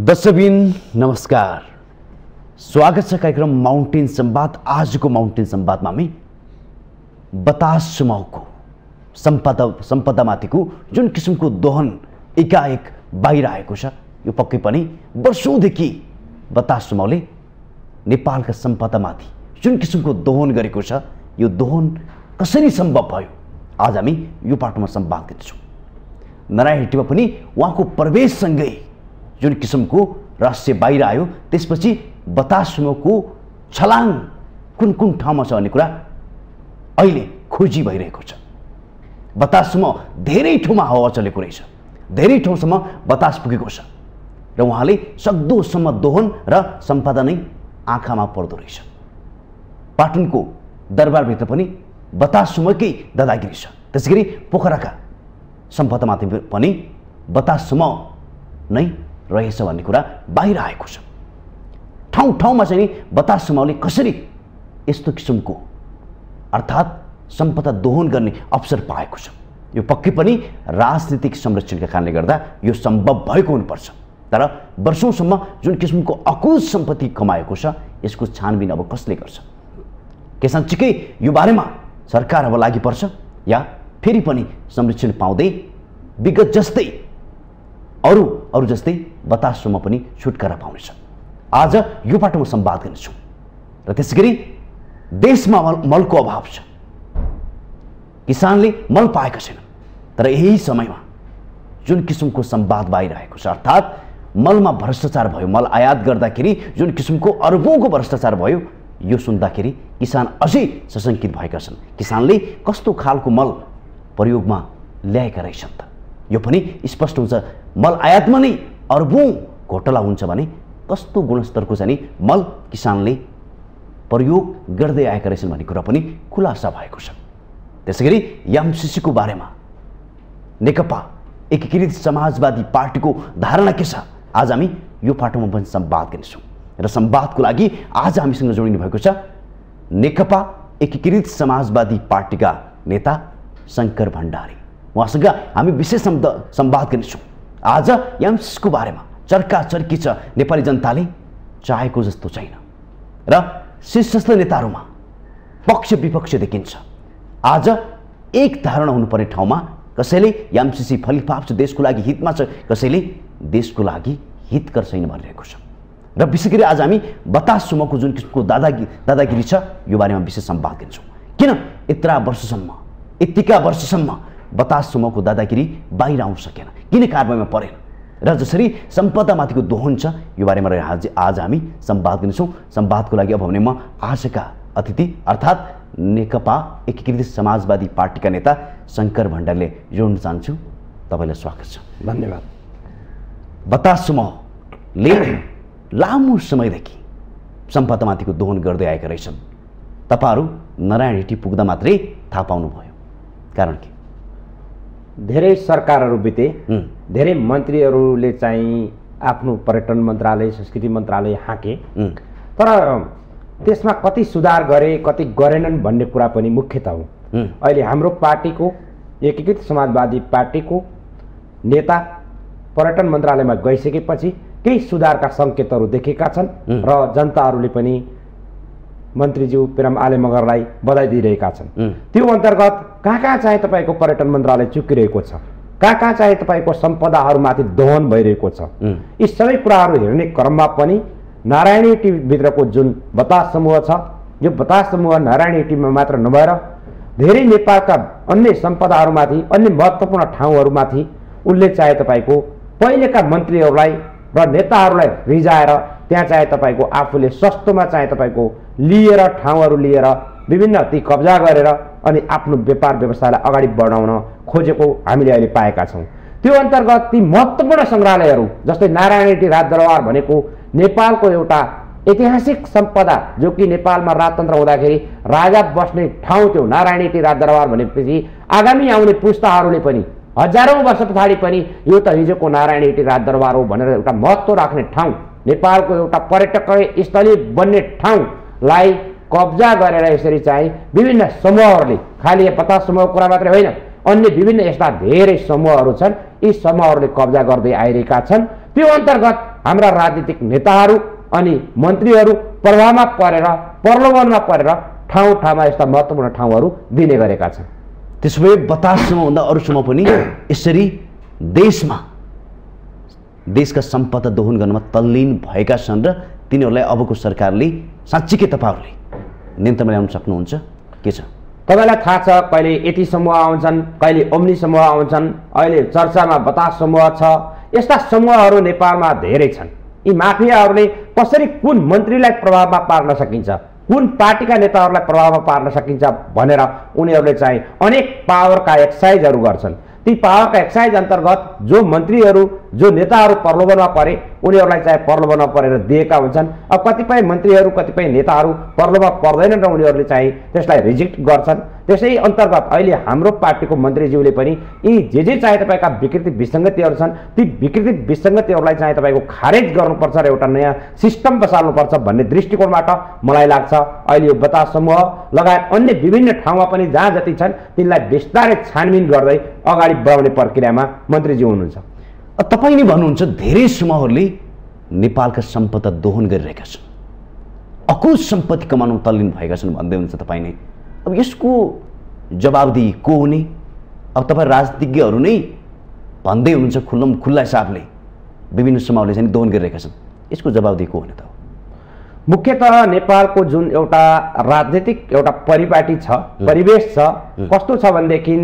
दर्शकबिन नमस्कार, स्वागत छ कार्यक्रम माउन्टेन संवाद। आजको माउन्टेन संवादमा हामी बतास समूहको सम्पदामाथिको जुन किसिमको दोहन एकाएक बाहिर आएको छ, यो पक्कै पनि वर्षौंदेखि बतास समूहले नेपालका सम्पदामाथि जुन किसिमको दोहन गरेको छ, यो दोहन कसरी सम्भव भयो, आज हामी यो पाटोमा संवाद गर्छौं। नारायण हेटीमा पनि उहाँको प्रवेशसँगै जुन किसिमको रहस्य बाहिर आयो, त्यसपछि बतास समूहको छलाङ कुन कुन ठाउँमा छ भन्ने कुरा अहिले खोजी भइरहेको छ। बतास समूह धेरै ठाउँमा हावा चलेको रहेछ, धेरै ठाउँसम्म बतास पुगेको छ र उहाँले सक्दोसम्म दोहन र सम्पदा नै आँखामा पर्दो रहेछ। पाटनको दरबारभित्र पनि बतास समूहकै दादागिरी छ, त्यसैगरी पोखराका सम्पदामाथि पनि बतास समूह नै रहेछ भन्ने कुरा बाहिर आएको छ। ठाउँ ठाउँमा चाहिँ बतास समूहले कसरी यस्तो किसिमको अर्थात् सम्पदा दोहन गर्ने अवसर पाएको छ, यो पक्कै पनि राजनीतिक संरक्षणका कारणले गर्दा यो सम्भव भएको हुनुपर्छ। तर वर्षौंसम्म जुन किसिमको अकुल सम्पत्ति कमाएको छ, यसको छानबिन अब कसले गर्छ? के साँच्चीकै यो बारेमा सरकार अब लागि पर्छ या फेरि पनि संरक्षण पाउँदै विगत जस्तै अरू जस्तै बतास समूह पनि छुटकारा पाउनेछ? आज यो पाटोमा संवाद गर्नेछौँ। र त्यसैगरी देशमा मलको अभाव छ, किसानले मल पाएका छैनन्, तर यही समयमा जुन किसिमको संवाद बाहिर आएको छ, अर्थात् मलमा भ्रष्टाचार भयो, मल आयात गर्दाखेरि जुन किसिमको अरबौंको भ्रष्टाचार भयो, यो सुन्दाखेरि किसान अझै सशंकित भएका छन्। किसानले कस्तो खालको मल प्रयोगमा ल्याएका रहेछन् त? यो पनि स्पष्ट हुन्छ। मल आयातमा नै अरबौं घोटाला हुन्छ भने कस्तो गुणस्तरको चाहिँ मल किसानले प्रयोग गर्दै आएका रहेछन् भन्ने कुरा पनि खुलासा भएको छ। त्यसैगरी एमसीसीको बारेमा नेकपा एकीकृत समाजवादी पार्टीको धारणा के छ, आज हामी यो पाटोमा पनि संवाद गर्नेछौँ। र संवादको लागि आज हामीसँग जोडिनु भएको छ नेकपा एकीकृत समाजवादी पार्टीका नेता शंकर भण्डारी। उहाँसँग हामी विशेष संवाद गर्नेछौँ। आज एमसीसीको बारेमा चर्काचर्की छ, नेपाली जनताले चाहेको जस्तो छैन र शीर्षस्थ नेताहरूमा पक्ष विपक्ष देखिन्छ। आज एक धारणा हुनुपर्ने ठाउँमा कसैले एमसीसी फलिफाप छ, देशको लागि हितमा छ, कसैले देशको लागि हितकर छैन भनिरहेको छ। र विशेष गरी आज हामी बतास समूहको जुन किसिमको दादागिरी छ, यो बारेमा विशेष संवाद गर्छौँ। किन यतिका वर्षसम्म बतास समूहको दादागिरी बाहिर आउन सकेन, किन कारबाहीमा परेन, र जसरी सम्पदामाथिको दोहन छ, यो बारेमा आज हामी संवाद गर्नेछौँ। संवादको लागि अब भने म आजका अतिथि अर्थात् नेकपा एकीकृत समाजवादी पार्टीका नेता शंकर भण्डारीले जोड्न चाहन्छु। तपाईँलाई स्वागत छ। धन्यवाद। बतास समूहले लामो समयदेखि सम्पदामाथिको दोहन गर्दै आएका रहेछन्। तपाईँहरू नारायण हेटी पुग्दा मात्रै थाहा पाउनुभयो, कारण के? धेरै सरकारहरू बिते, धेरै मन्त्रीहरूले चाहिँ आफ्नो पर्यटन मन्त्रालय, संस्कृति मन्त्रालय हाके, तर त्यसमा कति सुधार गरे कति गरेनन् भन्ने कुरा पनि मुख्यतः हो। अहिले हाम्रो पार्टीको एकीकृत समाजवादी पार्टीको नेता पर्यटन मन्त्रालयमा गइसकेपछि केही सुधारका सङ्केतहरू देखेका छन् र जनताहरूले पनि मन्त्रीज्यू प्रेम आले मगरलाई बधाई दिइरहेका छन्। त्यो अन्तर्गत कहाँ चाहिँ तपाईँको पर्यटन मन्त्रालय चुकिरहेको छ, कहाँ चाहिँ तपाईँको सम्पदाहरूमाथि दोहन भइरहेको छ, यी सबै कुराहरू हेर्ने क्रममा पनि नारायण हेटीभित्रको जुन बतास समूह छ, यो बतास समूह नारायण हेटीमा मात्र नभएर धेरै नेपालका अन्य सम्पदाहरूमाथि, अन्य महत्त्वपूर्ण ठाउँहरूमाथि उनले चाहे तपाईँको पहिलेका मन्त्रीहरूलाई र नेताहरूलाई रिजाएर त्यहाँ चाहे तपाईँको आफूले सस्तोमा चाहे तपाईँको लिएर ठाउँहरू लिएर विभिन्न ती कब्जा गरेर अनि आफ्नो व्यापार व्यवसायलाई अगाडि बढाउन खोजेको हामीले अहिले पाएका छौँ। त्यो अन्तर्गत ती महत्त्वपूर्ण सङ्ग्रहालयहरू जस्तै नारायण हेटी राजदरबार भनेको नेपालको एउटा ऐतिहासिक सम्पदा, जो कि नेपालमा राजतन्त्र हुँदाखेरि राजा बस्ने ठाउँ थियो। नारायण हेटी राजदरबार भनेपछि आगामी आउने पुस्ताहरूले पनि हजारौं वर्ष पछाडि पनि यो त हिजोको नारायण हेटी राजदरबार हो भनेर एउटा महत्त्व राख्ने ठाउँ, नेपालको एउटा पर्यटकीय स्थलीय बन्ने ठाउँलाई कब्जा गरेर यसरी चाहिँ विभिन्न समूहहरूले, खालि बतास समूहको कुरा मात्रै होइन, अन्य विभिन्न यस्ता धेरै समूहहरू छन्, यी समूहहरूले कब्जा गर्दै आइरहेका छन्। त्यो अन्तर्गत हाम्रा राजनीतिक नेताहरू अनि मन्त्रीहरू प्रभावमा परेर प्रलोभनमा परेर ठाउँ ठाउँमा यस्ता महत्त्वपूर्ण ठाउँहरू दिने गरेका छन्। त्यसो भए बताससम्म भन्दा अरूसम्म पनि यसरी देशका सम्पदा दोहन गर्नमा तल्लीन भएका छन् र तिनीहरूलाई अबको सरकारले साँच्चीकै तपाईँहरूले नियन्त्रणमा ल्याउन सक्नुहुन्छ के छ? तपाईँलाई थाहा छ कहिले यति समूह आउँछन्, कहिले ओम्नी समूह आउँछन्, अहिले चर्चामा बतास समूह छ। यस्ता समूहहरू नेपालमा धेरै छन्। यी माफियाहरूले कसरी कुन मन्त्रीलाई प्रभावमा पार्न सकिन्छ, कुन पार्टीका नेताहरूलाई प्रभावमा पार्न सकिन्छ भनेर उनीहरूले चाहिँ अनेक पावरका एक्सर्साइजहरू गर्छन्। ती पावरका एक्सर्साइज अन्तर्गत जो मन्त्रीहरू जो नेताहरू प्रलोभनमा परे उनीहरूलाई चाहिँ प्रलोभनमा परेर दिएका हुन्छन्। अब कतिपय मन्त्रीहरू कतिपय नेताहरू प्रलोभनमा पर्दैनन् र उनीहरूले चाहिँ त्यसलाई रिजेक्ट गर्छन्। त्यसै अन्तर्गत अहिले हाम्रो पार्टीको मन्त्रीज्यूले पनि यी जे चाहे तपाईँका विकृति विसङ्गतिहरू छन् ती विकृति विसङ्गतिहरूलाई चाहिँ तपाईँको खारेज गर्नुपर्छ र एउटा नयाँ सिस्टम बसाल्नुपर्छ भन्ने दृष्टिकोणबाट मलाई लाग्छ अहिले यो बतास समूह लगायत अन्य विभिन्न ठाउँमा पनि जहाँ जति छन् तिनलाई विस्तारै छानबिन गर्दै अगाडि बढाउने प्रक्रियामा मन्त्रीज्यू हुनुहुन्छ। तपाईँ नै भन्नुहुन्छ धेरै समूहहरूले नेपालका सम्पदा दोहन गरिरहेका छन्, अकुल सम्पत्ति कमाउन तल्लीन भएका छन् भन्दै हुनुहुन्छ तपाईँ नै। अब यसको जवाबदेही को हुने? अब तपाईँ राजनीतिज्ञहरू नै भन्दै हुनुहुन्छ खुल्ला हिसाबले विभिन्न समूहले चाहिँ दोहन गरिरहेका छन्, यसको जवाबदेही को हुने त? मुख्यतः नेपालको जुन एउटा राजनीतिक एउटा परिपाटी छ, परिवेश छ, कस्तो छ भनेदेखि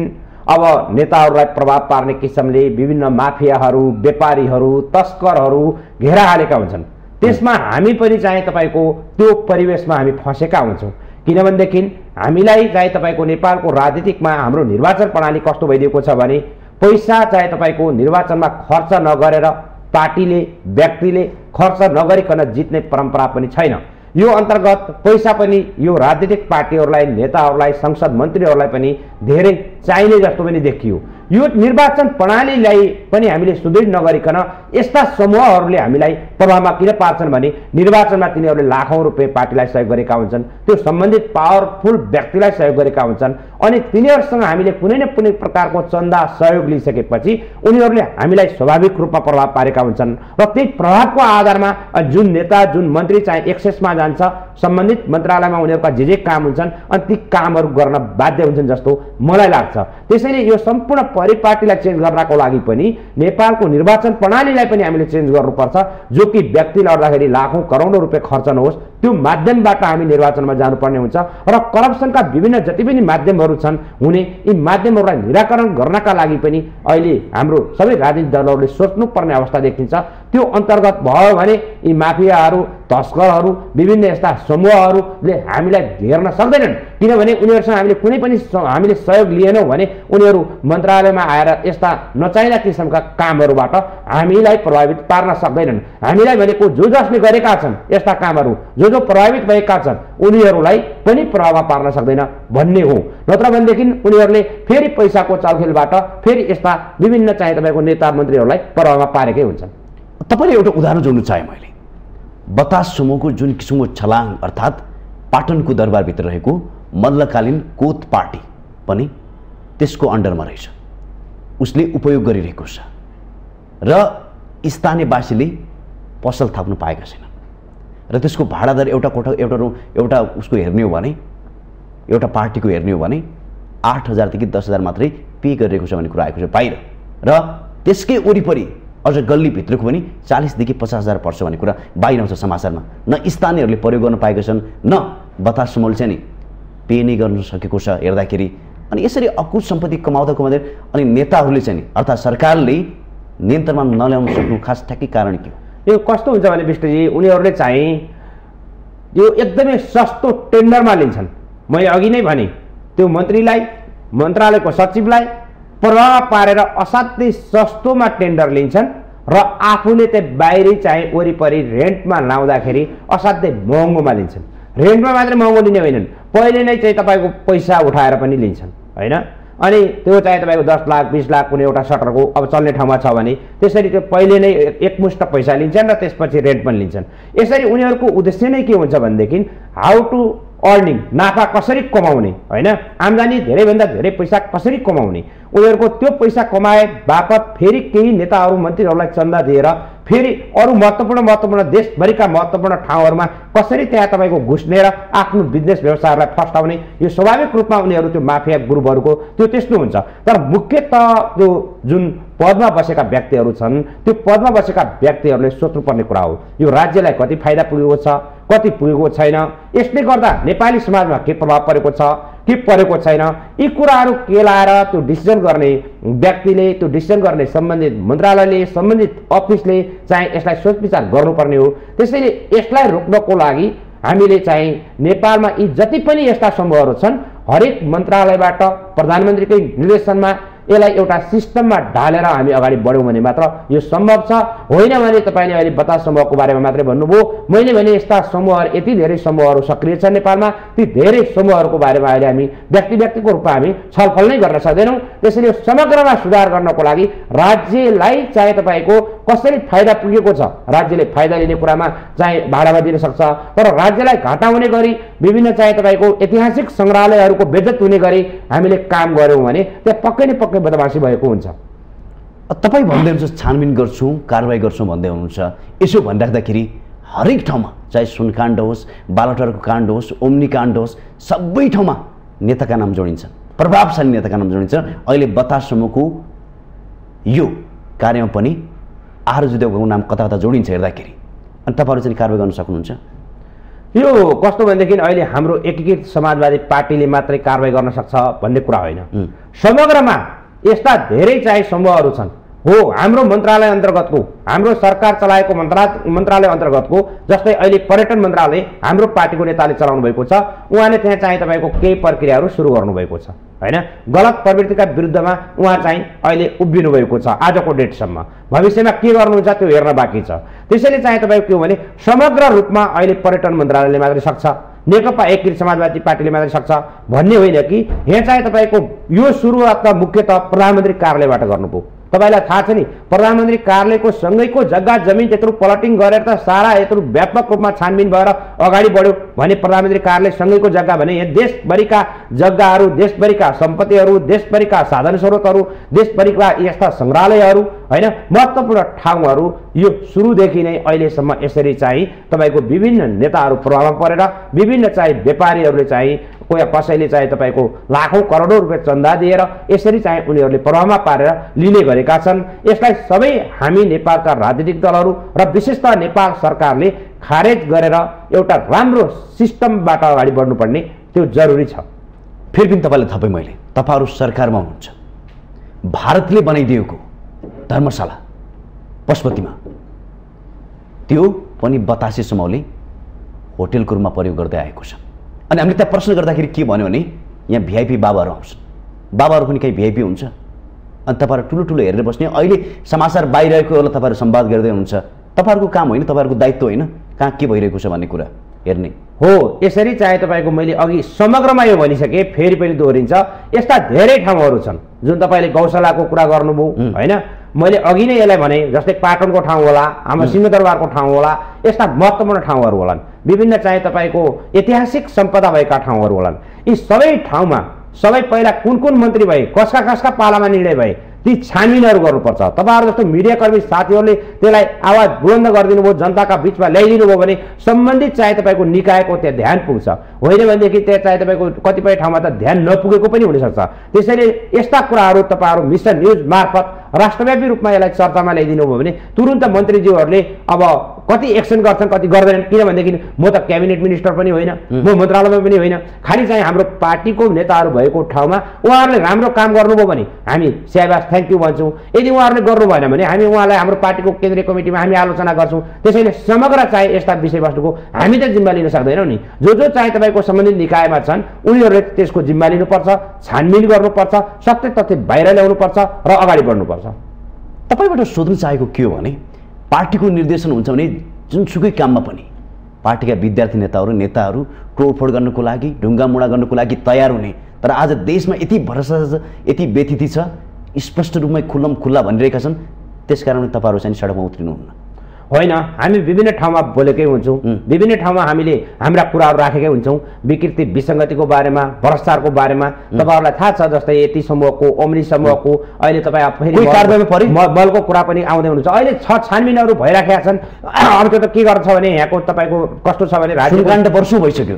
अब नेताहरूलाई प्रभाव पार्ने किसिमले विभिन्न माफियाहरू, व्यापारीहरू, तस्करहरू घेरा हालेका हुन्छन्। त्यसमा हामी पनि चाहिँ तपाईँको त्यो परिवेशमा हामी फँसेका हुन्छौँ। किनभनेदेखि हामीलाई चाहिँ तपाईँको नेपालको राजनीतिकमा हाम्रो निर्वाचन प्रणाली कस्तो भइदिएको छ भने पैसा चाहिँ तपाईँको निर्वाचनमा खर्च नगरेर पार्टीले व्यक्तिले खर्च नगरिकन जित्ने परम्परा पनि छैन। यो अन्तर्गत पैसा पनि यो राजनीतिक पार्टीहरूलाई, नेताहरूलाई, संसद मन्त्रीहरूलाई पनि धेरै चाहिने जस्तो पनि देखियो। यो निर्वाचन प्रणालीलाई पनि हामीले सुदृढ नगरिकन यस्ता समूहहरूले हामीलाई प्रभावमा किन पार्छन् भने निर्वाचनमा तिनीहरूले लाखौं रुपियाँ पार्टीलाई सहयोग गरेका हुन्छन्, त्यो सम्बन्धित पावरफुल व्यक्तिलाई सहयोग गरेका हुन्छन् अनि तिनीहरूसँग हामीले कुनै न कुनै प्रकारको चन्दा सहयोग लिइसकेपछि उनीहरूले हामीलाई स्वाभाविक रूपमा प्रभाव पारेका हुन्छन् र त्यही प्रभावको आधारमा जुन नेता जुन मन्त्री चाहिँ एक्सेसमा जान्छ, सम्बन्धित मन्त्रालयमा उनीहरूका जे काम हुन्छन् अनि ती कामहरू गर्न बाध्य हुन्छन् जस्तो मलाई लाग्छ। त्यसैले यो सम्पूर्ण परिपाटीलाई चेन्ज गर्नको लागि पनि नेपालको निर्वाचन प्रणालीलाई पनि हामीले चेन्ज गर्नुपर्छ, जो कि व्यक्तिले गर्दाखेरि लाखौं करोडौं रुपियाँ खर्च नहोस्, त्यो माध्यमबाट हामी निर्वाचनमा जानुपर्ने हुन्छ र करप्सनका विभिन्न जति पनि माध्यमहरू छन् हुने यी माध्यमहरूलाई निराकरण गर्नका लागि पनि अहिले हाम्रो सबै राजनीतिक दलहरूले सोच्नुपर्ने अवस्था देखिन्छ। त्यो अन्तर्गत भयो भने यी माफियाहरू, तस्करहरू, विभिन्न यस्ता समूहहरूले हामीलाई घेर्न सक्दैनन्, किनभने उनीहरूसँग हामीले कुनै पनि हामीले सहयोग लिएनौँ भने उनीहरू मन्त्रालयमा आएर यस्ता नचाहिँदा किसिमका कामहरूबाट हामीलाई प्रभावित पार्न सक्दैनन्। हामीलाई भनेको जो जसले गरेका छन् यस्ता कामहरू, जो जो प्रभावित भएका छन् उनीहरूलाई पनि प्रभावमा पार्न सक्दैन भन्ने हो। नत्र भनेदेखि उनीहरूले फेरि पैसाको चलखेलबाट फेरि यस्ता विभिन्न चाहिँ तपाईँको नेता मन्त्रीहरूलाई प्रभावमा पारेकै हुन्छन्। तपाईँले एउटा उदाहरण जोड्नु चाहे मैले, बतास समूहको जुन किसिमको छलाङ अर्थात् पाटनको दरबारभित्र रहेको मल्लकालीन कोत पार्टी पनि त्यसको अन्डरमा रहेछ, उसले उपयोग गरिरहेको छ र स्थानीयवासीले पसल थाप्नु पाएका छैनन् र त्यसको भाडादर एउटा कोठा एउटा उसको हेर्ने हो भने एउटा पार्टीको हेर्ने हो भने 8,000 देखि 10,000 मात्रै पे गरिरहेको छ भन्ने कुरा आएको छ बाहिर र त्यसकै वरिपरि अझ गल्लीभित्रको पनि 40 देखि 50,000 पर्छ भन्ने कुरा बाहिर आउँछ समाचारमा। न स्थानीयहरूले प्रयोग गर्न पाएका छन् न बतास समूहले चाहिँ नि पे नै गर्न सकेको छ हेर्दाखेरि। अनि यसरी अकुल सम्पत्ति कमाउँदै अनि नेताहरूले चाहिँ अर्थात् सरकारले नियन्त्रणमा नल्याउन सक्नु खास ठ्याक्कै कारण के हो? यो कस्तो हुन्छ भने विष्णुजी, उनीहरूले चाहिँ यो एकदमै सस्तो टेन्डरमा लिन्छन्। मैले अघि नै भने त्यो मन्त्रीलाई, मन्त्रालयको सचिवलाई प्रभाव पारेर असाध्यै सस्तोमा टेन्डर लिन्छन् र आफूले चाहिँ बाहिरी चाहिँ वरिपरि रेन्टमा लाउँदाखेरि असाध्यै महँगोमा लिन्छन्। रेन्टमा मात्रै महँगो लिने होइनन्, पहिले नै चाहिँ तपाईँको पैसा उठाएर पनि लिन्छन् होइन। अनि त्यो चाहिँ तपाईँको 10 लाख 20 लाख कुनै एउटा सटरको अब चल्ने ठाउँमा छ भने त्यसरी त्यो पहिले नै एकमुष्ट पैसा लिन्छन् र त्यसपछि रेन्ट पनि लिन्छन्। यसरी उनीहरूको उद्देश्य नै के हुन्छ भनेदेखि हाउ टु अर्निङ नाफा कसरी कमाउने हैन, आम्दानी धेरैभन्दा धेरै पैसा कसरी कमाउने, उनीहरूको त्यो पैसा कमाए बापत फेरि केही नेताहरू मन्त्रीहरूलाई चन्दा दिएर फेरि अरू महत्त्वपूर्ण देशभरिका महत्त्वपूर्ण ठाउँहरूमा कसरी त्यहाँ तपाईँको घुस्नेर आफ्नो बिजनेस व्यवसायहरूलाई फस्टाउने, यो स्वाभाविक रूपमा उनीहरू त्यो माफिया ग्रुपहरूको त्यो त्यस्तो हुन्छ। तर मुख्यतः त्यो जुन पदमा बसेका व्यक्तिहरू छन् त्यो पदमा बसेका व्यक्तिहरूले सोच्नुपर्ने कुरा हो यो राज्यलाई कति फाइदा पुगेको छ, कति पुगेको छैन, यसले गर्दा नेपाली समाजमा के प्रभाव परेको छ, के परेको छैन, यी कुराहरू केलाएर त्यो डिसिजन गर्ने व्यक्तिले, त्यो डिसिजन गर्ने सम्बन्धित मन्त्रालयले, सम्बन्धित अफिसले चाहिँ यसलाई सोचविचार गर्नुपर्ने हो। त्यसैले यसलाई रोक्नको लागि हामीले चाहिँ नेपालमा यी जति पनि यस्ता समूहहरू छन् हरेक मन्त्रालयबाट प्रधानमन्त्रीकै निर्देशनमा यसलाई एउटा सिस्टममा ढालेर हामी अगाडि बढ्यौँ भने मात्र यो सम्भव छ। होइन भने तपाईँले अहिले बतास समूहको बारेमा मात्रै भन्नुभयो, मैले भने यस्ता समूहहरू यति धेरै समूहहरू सक्रिय छन् नेपालमा, ती धेरै समूहहरूको बारेमा अहिले हामी व्यक्तिको रूपमा हामी छलफल नै गर्न सक्दैनौँ। त्यसैले समग्रमा सुधार गर्नको लागि राज्यलाई चाहिँ तपाईँको कसरी फाइदा पुगेको छ, राज्यले फाइदा लिने कुरामा चाहिँ भाडामा दिन सक्छ, तर राज्यलाई घाटा हुने गरी विभिन्न चाहिँ तपाईँको ऐतिहासिक सङ्ग्रहालयहरूको बेइज्जत हुने गरी हामीले काम गऱ्यौँ भने त्यहाँ पक्कै नै पक्कै बदमासी भएको हुन्छ। तपाईँ भन्दै हुनुहुन्छ छानबिन गर्छौँ, कारवाही गर्छौँ भन्दै हुनुहुन्छ। यसो भनिराख्दाखेरि हरेक ठाउँमा चाहे सुनकाण्ड होस्, बालुवाटारको काण्ड होस्, ओम्नी काण्ड होस्, सबै ठाउँमा नेताका नाम जोडिन्छ, प्रभावशाली नेताका नाम जोडिन्छ। अहिले बतास समूहको यो कार्यमा पनि आरोग्य देवको नाम कता कता जोडिन्छ हेर्दाखेरि, अनि तपाईँहरू चाहिँ कारवाही गर्न सक्नुहुन्छ? यो कस्तो भनेदेखि अहिले हाम्रो एकीकृत समाजवादी पार्टीले मात्रै कारवाही गर्न सक्छ भन्ने कुरा होइन। समग्रमा यस्ता धेरै चाहिँ समूहहरू छन् हो हाम्रो मन्त्रालय अन्तर्गतको, हाम्रो सरकार चलाएको मन्त्रालय अन्तर्गतको, जस्तै अहिले पर्यटन मन्त्रालय हाम्रो पार्टीको नेताले चलाउनु भएको छ, उहाँले त्यहाँ चाहिँ तपाईँको केही प्रक्रियाहरू सुरु गर्नुभएको छ हैन। गलत प्रवृत्तिका विरुद्धमा उहाँ चाहिँ अहिले उभिनु भएको छ आजको डेटसम्म। भविष्यमा के गर्नुहुन्छ त्यो हेर्न बाँकी छ। त्यसैले चाहिँ तपाईँको के हो भने समग्र रूपमा अहिले पर्यटन मन्त्रालयले मात्रै सक्छ, नेकपा एकीकृत समाजवादी पार्टीले मात्रै सक्छ भन्ने होइन कि यहाँ चाहिँ तपाईँको यो सुरुवात त मुख्यतः प्रधानमन्त्री कार्यालयबाट गर्नुभयो। तपाईँलाई थाहा छ नि प्रधानमन्त्री कार्यालयको सँगैको जग्गा जमिन त्यत्रो पलटिङ गरेर त सारा यत्रो व्यापक रूपमा छानबिन भएर अगाडि बढ्यो भने प्रधानमन्त्री कार्यालय सँगैको जग्गा भने यहाँ देशभरिका जग्गाहरू, देशभरिका सम्पत्तिहरू, देशभरिका साधन स्रोतहरू, देशभरिका यस्ता सङ्ग्रहालयहरू हैन, महत्त्वपूर्ण ठाउँहरू यो सुरुदेखि नै अहिलेसम्म यसरी चाहिँ तपाईँको विभिन्न नेताहरू प्रभावमा परेर विभिन्न चाहिँ व्यापारीहरूले चाहिँ कसैले चाहिँ तपाईँको लाखौँ करोडौँ रुपियाँ चन्दा दिएर यसरी चाहिँ उनीहरूले प्रभावमा पारेर लिने गरेका छन्। यसलाई सबै हामी नेपालका राजनीतिक दलहरू र विशेषतः नेपाल सरकारले खारेज गरेर एउटा राम्रो सिस्टमबाट अगाडि बढ्नुपर्ने त्यो जरुरी छ। फेरि पनि तपाईँले थपेँ मैले, तपाईँहरू सरकारमा हुनुहुन्छ, भारतले बनाइदिएको धर्मशाला पशुपतिमा त्यो पनि बतासे समूहले होटेलको रूपमा प्रयोग गर्दै आएको छ। अनि हामीले त्यहाँ प्रश्न गर्दाखेरि के भन्यो भने यहाँ भिआइपी बाबाहरू आउँछन्, बाबाहरू पनि कहीँ भिआइपी हुन्छ, अनि तपाईँहरू ठुलो ठुलो हेरेर बस्ने, अहिले समाचार बाहिरहेको होला तपाईँहरू संवाद गर्दै हुनुहुन्छ, तपाईँहरूको काम होइन, तपाईँहरूको दायित्व होइन कहाँ के भइरहेको छ भन्ने कुरा हेर्ने हो। यसरी चाहिँ तपाईँको मैले अघि समग्रमा यो भनिसकेँ, फेरि पनि दोहोरिन्छ, यस्ता धेरै ठाउँहरू छन् जुन तपाईँले गौशालाको कुरा गर्नुभयो होइन, मैले अघि नै यसलाई भने जस्तै पाटनको ठाउँ होला, हाम्रो सिंहदरबारको ठाउँ होला, यस्ता महत्त्वपूर्ण ठाउँहरू होलान्, विभिन्न चाहिँ तपाईँको ऐतिहासिक सम्पदा भएका ठाउँहरू होलान्। यी सबै ठाउँमा सबै पहिला कुन कुन मन्त्री भए, कसका पालामा निर्णय भए, ती छानबिनहरू गर्नुपर्छ। तपाईँहरू जस्तो मिडियाकर्मी साथीहरूले त्यसलाई आवाज बुलन्द गरिदिनु भयो, जनताका बिचमा ल्याइदिनु भयो भने सम्बन्धित चाहिँ तपाईँको निकायको त्यहाँ ध्यान पुग्छ, होइन भनेदेखि त्यहाँ चाहिँ तपाईँको कतिपय ठाउँमा त ध्यान नपुगेको पनि हुनसक्छ। त्यसैले यस्ता कुराहरू तपाईँहरू मिसन न्युज मार्फत राष्ट्रव्यापी रूपमा यसलाई चर्चामा ल्याइदिनु भयो भने तुरुन्त मन्त्रीज्यूहरूले अब कति एक्सन गर्छन् कति गर्दैनन्, किनभनेदेखि म त क्याबिनेट मिनिस्टर पनि होइन, म मन्त्रालयमा पनि होइन, खालि चाहिँ हाम्रो पार्टीको नेताहरू भएको ठाउँमा उहाँहरूले राम्रो काम गर्नुभयो भने हामी स्याबास थ्याङ्क यू भन्छौँ, यदि उहाँहरूले गर्नु भएन भने हामी उहाँलाई हाम्रो पार्टीको केन्द्रीय कमिटीमा हामी आलोचना गर्छौँ। त्यसैले समग्र चाहिँ यस्ता विषयवस्तुको हामी त जिम्मा लिन सक्दैनौँ नि, जो चाहिँ तपाईँको सम्बन्धित निकायमा छन् उनीहरूले त्यसको जिम्मा लिनुपर्छ, छानबिन गर्नुपर्छ, सत्य तथ्य बाहिर ल्याउनुपर्छ र अगाडि बढ्नुपर्छ। तपाईँबाट सोध्न चाहेको के हो भने पार्टीको निर्देशन हुन्छ भने जुनसुकै काममा पनि पार्टीका विद्यार्थी नेताहरू तोडफोड गर्नको लागि, ढुङ्गामुढा गर्नको लागि तयार हुने, तर आज देशमा यति भ्रष्टाचार यति व्यथिति छ, स्पष्ट रूपमै खुल्ला भनिरहेका छन्, त्यसकारण तपाईँहरू चाहिँ सडकमा उत्रिनुहुन्न। होइन, हामी विभिन्न ठाउँमा बोलेकै हुन्छौँ, विभिन्न ठाउँमा हामीले हाम्रा कुराहरू राखेकै हुन्छौँ। विकृति विसङ्गतिको बारेमा, भ्रष्टाचारको बारेमा तपाईँहरूलाई थाहा छ, जस्तै यति समूहको, ओम्नी समूहको अहिले तपाईँ फेरि बलको कुरा पनि आउँदै हुनुहुन्छ। अहिले छानबिनहरू भइराखेका छन्। अर्को त के गर्छ भने यहाँको तपाईँको कस्तो छ भने राज्य वर्षौँ भइसक्यो,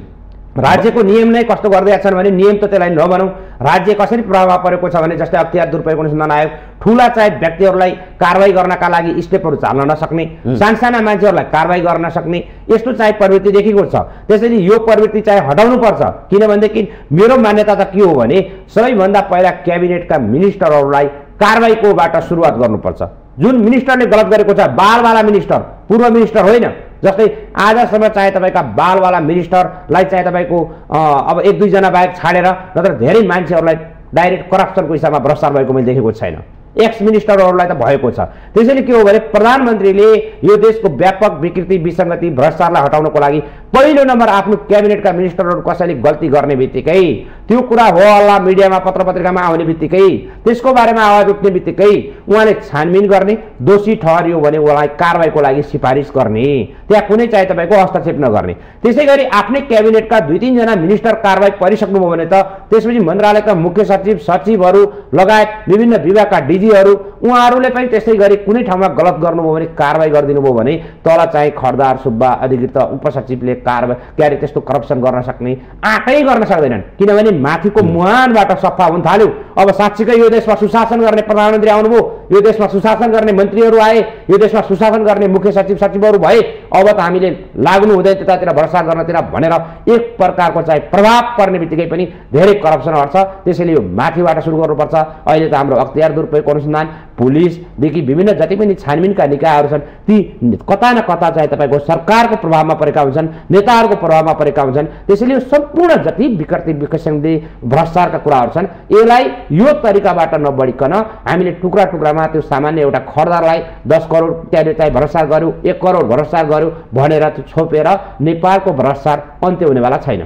राज्यको नियम नै कस्तो गर्दैछन् छन् भने नियम त त्यसलाई नबनाऊ। राज्य कसरी प्रभाव परेको छ भने जस्तै अख्तियार दुरुपयोग अनुसन्धान आयोग ठुला चाहिँ व्यक्तिहरूलाई कारवाही गर्नका लागि स्टेपहरू चाल्न नसक्ने, सानसाना मान्छेहरूलाई कारवाही गर्न सक्ने यस्तो चाहिँ प्रवृत्ति देखिएको छ। त्यसैले यो प्रवृत्ति चाहिँ हटाउनुपर्छ। किनभनेदेखि मेरो मान्यता त के हो भने सबैभन्दा पहिला क्याबिनेटका मिनिस्टरहरूलाई कारवाहीकोबाट सुरुवात गर्नुपर्छ। जुन मिनिस्टरले गलत गरेको छ, बालवाला मिनिस्टर, पूर्व मिनिस्टर होइन, जस्तै आजसम्म चाहे तपाईँका बालवाला मिनिस्टरलाई चाहिँ तपाईँको अब 1-2 जना बाहेक छाडेर नत्र धेरै मान्छेहरूलाई डाइरेक्ट करप्सनको हिसाबमा भ्रष्टाचार भएको मैले देखेको छैन। एक्स मिनिस्टरहरूलाई त भएको छ। त्यसैले के हो भने प्रधानमन्त्रीले यो देशको व्यापक विकृति विसङ्गति भ्रष्टाचारलाई हटाउनको लागि पहिलो नम्बर आफ्नो क्याबिनेटका मिनिस्टरहरू कसैले गल्ती गर्ने बित्तिकै त्यो कुरा हो हल्ला मिडियामा पत्र पत्रिकामा आउने बित्तिकै त्यसको बारेमा आवाज उठ्ने बित्तिकै उहाँले छानबिन गर्ने, दोषी ठहरियो भने उहाँलाई कारवाहीको लागि सिफारिस गर्ने, त्यहाँ कुनै चाहिँ तपाईँको हस्तक्षेप नगर्ने। त्यसै गरी आफ्नै क्याबिनेटका 2-3 जना मिनिस्टर कारवाही परिसक्नुभयो भने त त्यसपछि मन्त्रालयका मुख्य सचिव, सचिवहरू लगायत विभिन्न विभागका डिजीहरू उहाँहरूले पनि त्यसै गरी कुनै ठाउँमा गलत गर्नुभयो भने कारवाही गरिदिनु भयो भने तल चाहिँ खर्दार सुब्बा अधिकृत उपसचिवले कारवाही क्यारे त्यस्तो करप्सन गर्न सक्ने आँटै गर्न सक्दैनन्। किनभने माथिको मुहानबाट सफा हुन थाल्यो। अब साँच्चीकै यो देशमा सुशासन गर्ने प्रधानमन्त्री आउनुभयो, यो देशमा सुशासन गर्ने मन्त्रीहरू आए, यो देशमा सुशासन गर्ने मुख्य सचिव सचिवहरू भए, अब त हामीले लाग्नु हुँदैन त्यतातिर भ्रष्टाचार गर्नतिर भनेर एक प्रकारको चाहिँ प्रभाव पर्ने बित्तिकै पनि धेरै करप्सन हट्छ। त्यसैले यो माथिबाट सुरु गर्नुपर्छ। अहिले त हाम्रो अख्तियार दुरुपयोग अनुसन्धान, पुलिसदेखि विभिन्न जति पनि छानबिनका निकायहरू छन् ती कता न कता चाहिँ तपाईँको सरकारको प्रभावमा परेका हुन्छन्, नेताहरूको प्रभावमा परेका हुन्छन्। त्यसैले यो सम्पूर्ण जति विकृति विसङ्गति भ्रष्टाचारका कुराहरू छन् यसलाई यो तरिकाबाट नबढिकन हामीले टुक्रा टुक्रामा त्यो सामान्य एउटा खर्दारलाई 10 करोड त्यहाँले चाहिँ भ्रष्टाचार गर्यो, 1 करोड भ्रष्टाचार गर्यो भनेर त्यो छोपेर नेपालको भ्रष्टाचार अन्त्य हुनेवाला छैन।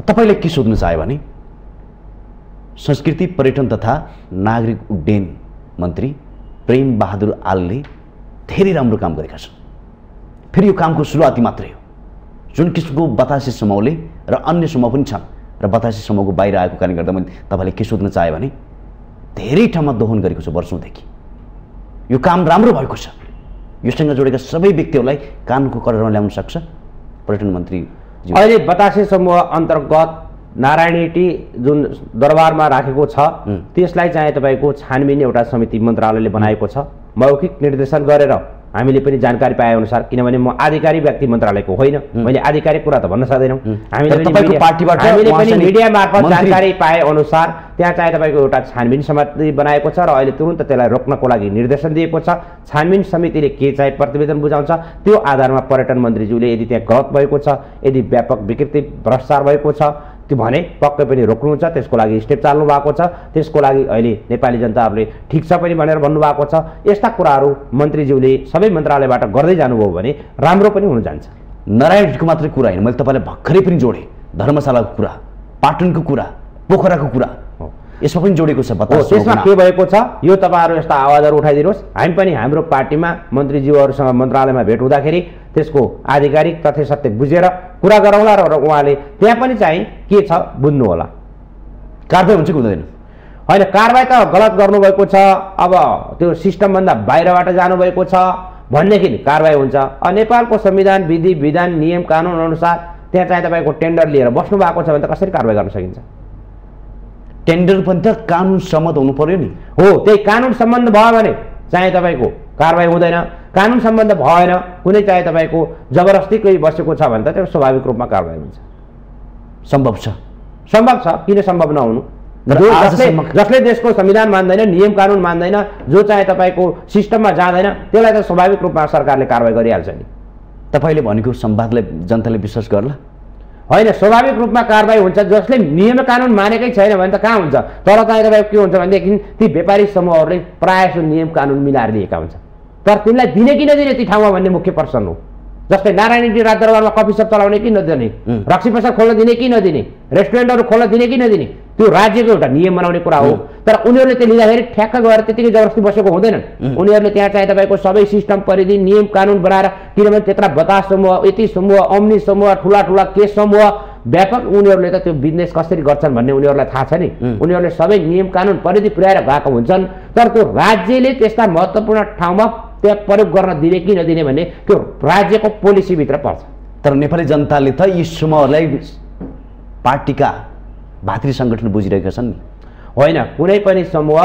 तपाईँले के सोध्न चाह्यो भने संस्कृति पर्यटन तथा नागरिक उड्डयन मन्त्री प्रेम बहादुर आलले धेरै राम्रो काम गरेका छन्। फेरि यो कामको सुरुवाती मात्रै हो। जुन किसिमको बतासे समूहले र अन्य समूह पनि छन् र बतासे समूहको बाहिर आएको कारणले गर्दा मैले तपाईँले के सोध्न चाहे भने धेरै ठाउँमा दोहन गरेको छ वर्षौँदेखि। यो काम राम्रो भएको छ। योसँग जोडेका सबै व्यक्तिहरूलाई कानुनको कटरमा ल्याउन सक्छ पर्यटन मन्त्री। अहिले बतासे समूह अन्तर्गत नारायणी जुन दरबारमा राखेको छ त्यसलाई चाहिँ तपाईँको छानबिन एउटा समिति मन्त्रालयले बनाएको छ। मौखिक निर्देशन गरेर हामीले पनि जानकारी पाए अनुसार, किनभने म आधिकारिक व्यक्ति मन्त्रालयको होइन, मैले आधिकारिक कुरा त भन्न सक्दैनौँ, हामीले पनि मिडिया मार्फत जानकारी पाए अनुसार त्यहाँ चाहिँ तपाईँको एउटा छानबिन समिति बनाएको छ र अहिले तुरुन्त त्यसलाई रोक्नको लागि निर्देशन दिएको छ। छानबिन समितिले के चाहिँ प्रतिवेदन बुझाउँछ त्यो आधारमा पर्यटन मन्त्रीज्यूले यदि त्यहाँ गलत भएको छ, यदि व्यापक विकृति भ्रष्टाचार भएको छ त्यो भने पक्कै पनि रोक्नुहुन्छ। त्यसको लागि स्टेप चाल्नु भएको छ। त्यसको लागि अहिले नेपाली जनताहरूले ठिक छ पनि भनेर भन्नुभएको छ। यस्ता कुराहरू मन्त्रीज्यूले सबै मन्त्रालयबाट गर्दै जानुभयो भने राम्रो पनि हुन जान्छ। नारायणको मात्रै कुरा होइन, मैले तपाईँलाई भर्खरै पनि जोडेँ धर्मशालाको कुरा, पाटनको कुरा, पोखराको कुरा यसमा पनि जोडेको छ। त्यसमा के भएको छ यो तपाईँहरू यस्ता आवाजहरू उठाइदिनुहोस्। हामी पनि हाम्रो पार्टीमा मन्त्रीज्यूहरूसँग मन्त्रालयमा भेट हुँदाखेरि त्यसको आधिकारिक तथ्य सत्य बुझेर कुरा गरौँला र उहाँले त्यहाँ पनि चाहिँ के छ बुझ्नु होला। कारवाही हुन्छ कि हुँदैन? होइन, कारवाही त गलत गर्नुभएको छ, अब त्यो सिस्टमभन्दा बाहिरबाट जानुभएको छ भनेदेखि कारवाही हुन्छ। नेपालको संविधान, विधि विधान, नियम कानुन अनुसार त्यहाँ चाहिँ तपाईँको टेन्डर लिएर बस्नु भएको छ भने त कसरी कारवाही गर्न सकिन्छ? टेन्डर पनि त कानुन सम्मत हुनु पर्यो नि। हो, त्यही कानुन सम्बन्ध भयो भने चाहिँ तपाईँको कारवाही हुँदैन। कानुन सम्बन्ध भएन, कुनै चाहिँ तपाईँको जबरजस्ती कोही बसेको छ भने त त्यो स्वाभाविक रूपमा कारवाही हुन्छ। सम्भव छ? सम्भव छ, किन सम्भव नहुनु? जसले देशको संविधान मान्दैन, नियम कानुन मान्दैन, जो चाहिँ तपाईँको सिस्टममा जाँदैन त्यसलाई त स्वाभाविक रूपमा सरकारले कारवाही गरिहाल्छ नि। तपाईँले भनेको संवादलाई जनताले विश्वास गर्ला? होइन, स्वाभाविक रूपमा कारवाही हुन्छ। जसले नियम कानुन मानेकै छैन भने त कहाँ हुन्छ? तर चाहिँ तपाईँको के हुन्छ भनेदेखि ती व्यापारी समूहहरूले प्रायः जसो नियम कानुन मिलाएर दिएका हुन्छ, तर तिनलाई दिने कि नदिने ती ठाउँमा भन्ने मुख्य प्रश्न हो। जस्तै नारायणी राजदरबारमा कफी सप चलाउने कि नदिने, रक्सी पसल खोल्न दिने कि नदिने, रेस्टुरेन्टहरू खोल्न दिने कि नदिने, त्यो राज्यको एउटा नियम बनाउने कुरा हो। तर उनीहरूले त्यो लिँदाखेरि ठ्याक्क गएर त्यतिकै जबरजस्ती बसेको हुँदैनन्। उनीहरूले त्यहाँ चाहिँ तपाईँको सबै सिस्टम परिधि नियम कानुन बनाएर, किनभने त्यत्र बतास समूह, यति समूह, अम्नी समूह, ठुला ठुला केस समूह, व्यापक उनीहरूले त त्यो बिजनेस कसरी गर्छन् भन्ने उनीहरूलाई थाहा छ नि। उनीहरूले सबै नियम कानुन परिधि पुर्याएर गएको हुन्छन्। तर त्यो राज्यले त्यस्ता महत्त्वपूर्ण ठाउँमा त्यहाँ प्रयोग गर्न दिने कि नदिने भन्ने त्यो राज्यको पोलिसीभित्र पर्छ। तर नेपाली जनताले त यी समूहहरूलाई पार्टीका भातृ सङ्गठन बुझिरहेका छन् नि। होइन, कुनै पनि समूह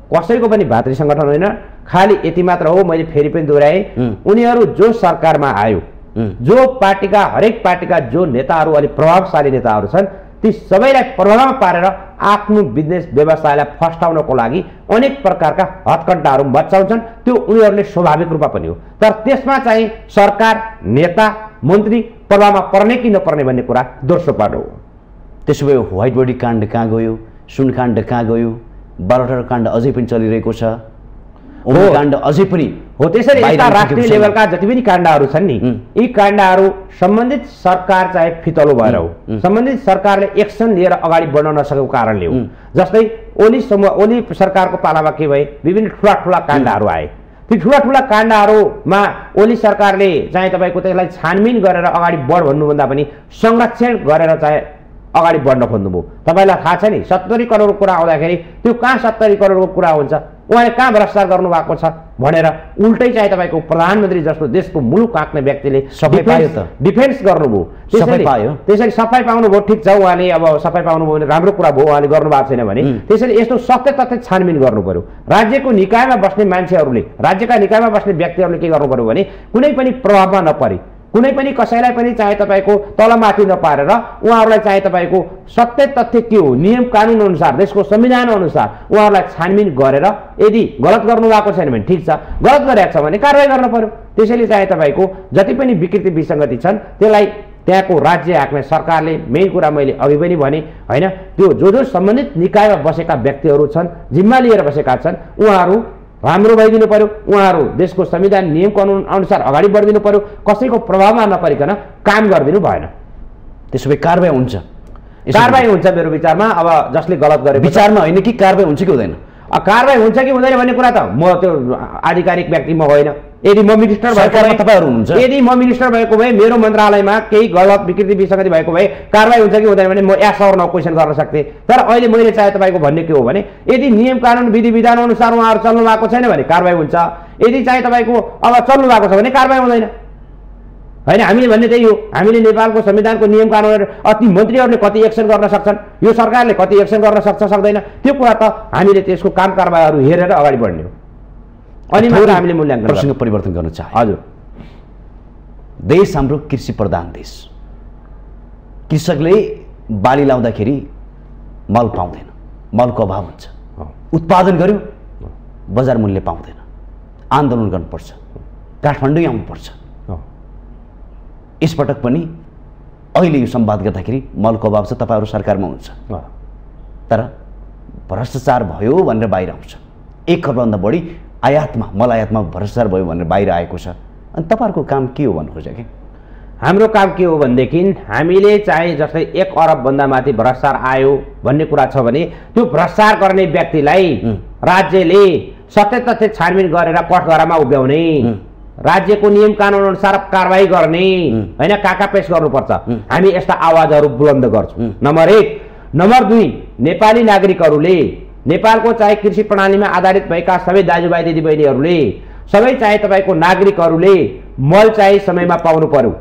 कसैको पनि भातृ सङ्गठन होइन। खालि यति मात्र हो, मैले फेरि पनि दोहोऱ्याएँ, उनीहरू जो सरकारमा आयो, जो पार्टीका हरेक पार्टीका जो नेताहरू अलिक प्रभावशाली नेताहरू छन्, ती सबैलाई प्रभावमा पारेर आफ्नो बिजनेस व्यवसायलाई फस्टाउनको लागि अनेक प्रकारका हत्कण्डाहरू मचाउँछन्। त्यो उनीहरूले स्वाभाविक रूपमा पनि हो। तर त्यसमा चाहिँ सरकार, नेता, मन्त्री प्रभावमा पर्ने कि नपर्ने भन्ने कुरा दोस्रो पाटो हो। त्यसो भए व्हाइट बडी काण्ड कहाँ गयो, सुन काण्ड कहाँ गयो, 12 काण्ड अझै पनि चलिरहेको छ, काण्ड अझै पनि हो। त्यसरी यस्ता राष्ट्रिय लेभलका जति पनि काण्डहरू छन् नि, यी काण्डहरू सम्बन्धित सरकार चाहिँ फितलो भएर हो, सम्बन्धित सरकारले एक्सन लिएर अगाडि बढ्न नसकेको कारणले हो। जस्तै ओली समूह, ओली सरकारको पालामा के भए, विभिन्न ठुला ठुला काण्डहरू आए। ती ठुला ठुला काण्डहरूमा ओली सरकारले चाहिँ तपाईँको त्यसलाई छानबिन गरेर अगाडि बढ भन्नुभन्दा पनि संरक्षण गरेर चाहिँ अगाडि बढ्न खोज्नुभयो। तपाईँलाई थाहा छ नि, 70 करोडको कुरा आउँदाखेरि त्यो कहाँ 70 करोडको कुरा हुन्छ, उहाँले कहाँ भ्रष्टाचार गर्नुभएको छ भनेर उल्टै चाहिँ तपाईँको प्रधानमन्त्री जस्तो देशको मुलुक आँक्ने व्यक्तिले सफाई पायो त, डिफेन्स गर्नुभयो। त्यसरी सफाई पाउनुभयो, ठिक छ, उहाँले अब सफाई पाउनुभयो भने राम्रो कुरा भयो, उहाँले गर्नुभएको छैन भने त्यसरी यस्तो सत्य तथ्य छानबिन गर्नु पर्यो। राज्यको निकायमा बस्ने मान्छेहरूले, राज्यका निकायमा बस्ने व्यक्तिहरूले के गर्नु पर्यो भने कुनै पनि प्रभावमा नपरे, कुनै पनि कसैलाई पनि चाहे तपाईँको तलमाथि नपारेर उहाँहरूलाई चाहे तपाईँको सत्य तथ्य के हो, नियम कानुन अनुसार, देशको संविधान अनुसार उहाँहरूलाई छानबिन गरेर यदि गलत गर्नुभएको छैन भने ठिक छ, गलत गरेको छ भने कारवाही गर्न पर्यो। त्यसैले चाहे तपाईँको जति पनि विकृति विसङ्गति छन् त्यसलाई त्यहाँको राज्य हाँक्ने सरकारले, मेन कुरा मैले अघि पनि भने होइन, त्यो जो सम्बन्धित निकायमा बसेका व्यक्तिहरू छन्, जिम्मा लिएर बसेका छन्, उहाँहरू राम्रो भइदिनु पर्यो, उहाँहरू देशको संविधान नियम कानुन अनुसार अगाडि बढिदिनु पर्यो, कसैको प्रभावमा नपरिकन काम गरिदिनु भएन। त्यसो भए कारवाही हुन्छ, कारवाही हुन्छ मेरो विचारमा। अब जसले गलत गरे विचारमा होइन कि कारवाही हुन्छ कि हुँदैन, कारवाही हुन्छ कि हुँदैन भन्ने कुरा त म त्यो आधिकारिक व्यक्ति म होइन। यदि म मिनिस्टर भएको तपाईँहरू हुनुहुन्छ, यदि म मिनिस्टर भएको भए, मेरो मन्त्रालयमा केही गलत विकृति विसङ्गति भएको भए कारवाही हुन्छ कि हुँदैन भने म यस और न क्वेसन गर्न सक्थेँ। तर अहिले मैले चाहे तपाईँको भन्ने के हो भने यदि नियम कानुन विधि विधान अनुसार उहाँहरू चल्नु भएको छैन भने कारवाही हुन्छ, यदि चाहे तपाईँको अब चल्नु भएको छ भने कारवाही हुँदैन। होइन, हामीले भन्ने त्यही हो। हामीले नेपालको संविधानको नियम कानुन अति मन्त्रीहरूले कति एक्सन गर्न सक्छन्, यो सरकारले कति एक्सन गर्न सक्छ सक्दैन, त्यो कुरा त हामीले त्यसको काम कारबाहीहरू हेरेर अगाडि बढ्ने हो। अनि मात्र हामीले मूल्याङ्कन प्रसङ्ग परिवर्तन गर्न चाहे। हजुर, देश हाम्रो कृषि प्रधान देश, कृषकले बाली लाउँदाखेरि मल पाउँदैन, मलको अभाव हुन्छ, उत्पादन गर्यो बजार मूल्य पाउँदैन, आन्दोलन गर्नुपर्छ, काठमाडौँ आउनुपर्छ। यसपटक पनि अहिले यो संवाद गर्दाखेरि मलको अभाव छ, तपाईँहरू सरकारमा हुन्छ, तर भ्रष्टाचार भयो भनेर बाहिर आउँछ। 1 खरबभन्दा बढी आयातमा, मल आयातमा भ्रष्टाचार भयो भनेर बाहिर आएको छ। अनि तपाईँहरूको काम के हो भन्नु खोज्यो कि? हाम्रो काम के हो भनेदेखि हामीले चाहिँ जस्तै 1 अरबभन्दा माथि भ्रष्टाचार आयो भन्ने कुरा छ भने त्यो भ्रष्टाचार गर्ने व्यक्तिलाई राज्यले सत्य तथ्य छानबिन गरेर कठघरामा उभ्याउने, राज्यको नियम कानुन अनुसार कारवाही गर्ने, होइन, काका पेश गर्नुपर्छ। हामी यस्ता आवाजहरू बुलन्द गर्छौँ, नम्बर 1। नम्बर 2, नेपाली नागरिकहरूले, नेपालको चाहे कृषि प्रणालीमा आधारित भएका सबै दाजुभाइ दिदीबहिनीहरूले, सबै चाहे तपाईँको नागरिकहरूले मल चाहिँ समयमा पाउनु पर्यो।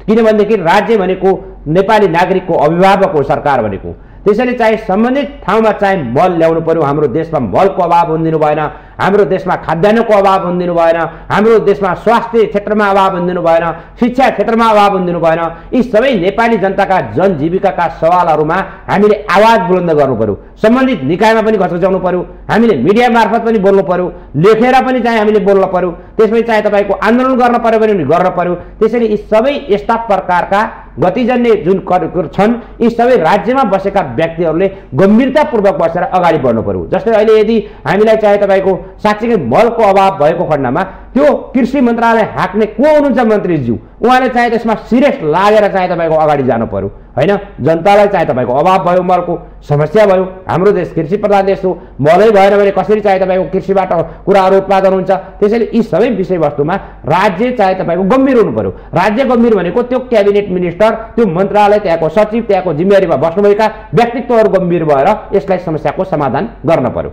किनभनेदेखि राज्य भनेको नेपाली नागरिकको अभिभावक हो सरकार भनेको। त्यसैले चाहे सम्बन्धित ठाउँमा चाहिँ मल ल्याउनु पर्यो। हाम्रो देशमा मलको अभाव हुन दिनु भएन, हाम्रो देशमा खाद्यान्नको अभाव हुन दिनु भएन, हाम्रो देशमा स्वास्थ्य क्षेत्रमा अभाव हुन दिनु भएन, शिक्षा क्षेत्रमा अभाव हुन दिनु भएन। यी सबै नेपाली जनताका जनजीविकाका सवालहरूमा हामीले आवाज बुलन्द गर्नु पर्यो, सम्बन्धित निकायमा पनि घचघचाउनु पर्यो, हामीले मिडिया मार्फत पनि बोल्नु पर्यो, लेखेर पनि चाहिँ हामीले बोल्न पर्यो, त्यसपछि चाहे तपाईँको आन्दोलन गर्न पर्यो भने गर्न पर्यो। त्यसैले यी सबै यस्ता प्रकारका गतिजन्य जुन छन् यी सबै राज्यमा बसेका व्यक्तिहरूले गम्भीरतापूर्वक बसेर अगाडि बढ्नु पर्यो। जस्तै अहिले यदि हामीलाई चाहे तपाईँको साँच्चीकै मलको अभाव भएको खण्डमा त्यो कृषि मन्त्रालय हाँक्ने को हुनुहुन्छ मन्त्रीज्यू, उहाँले चाहिँ त्यसमा सिरियस लागेर चाहिँ तपाईँको अगाडि जानु पर्यो होइन। जनतालाई चाहिँ तपाईँको अभाव भयो, मलको समस्या भयो, हाम्रो देश कृषि प्रधान देश हो, मलै भएन भने कसरी चाहिँ तपाईँको कृषिबाट कुराहरू उत्पादन हुन्छ। त्यसैले यी सबै विषयवस्तुमा राज्य चाहिँ तपाईँको गम्भीर हुनु पर्यो। राज्य गम्भीर भनेको त्यो क्याबिनेट मिनिस्टर, त्यो मन्त्रालय, त्यहाँको सचिव, त्यहाँको जिम्मेवारीमा बस्नुभएका व्यक्तित्वहरू गम्भीर भएर यसलाई समस्याको समाधान गर्न पर्यो।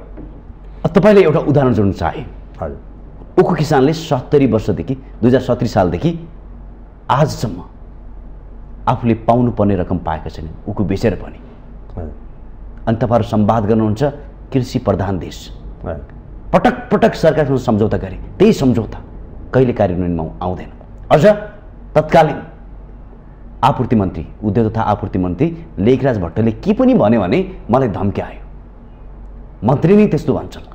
तपाईँले एउटा उदाहरण जोड्न चाहे, हजुर, उखु किसानले 70 वर्षदेखि 2017 सालदेखि आजसम्म आफूले पाउनुपर्ने रकम पाएका छैन, उखु बेचेर पनि। अनि तपाईँहरू संवाद गर्नुहुन्छ कृषि प्रधान देश, पटक पटक सरकारसँग सम्झौता गरे, त्यही सम्झौता कहिले कार्यान्वयनमा आउँदैन। अझ तत्कालीन आपूर्ति मन्त्री, उद्योग तथा आपूर्ति मन्त्री लेखराज भट्टले के पनि भन्यो भने मलाई धम्क्यायो, मन्त्री नै त्यस्तो भन्छन्।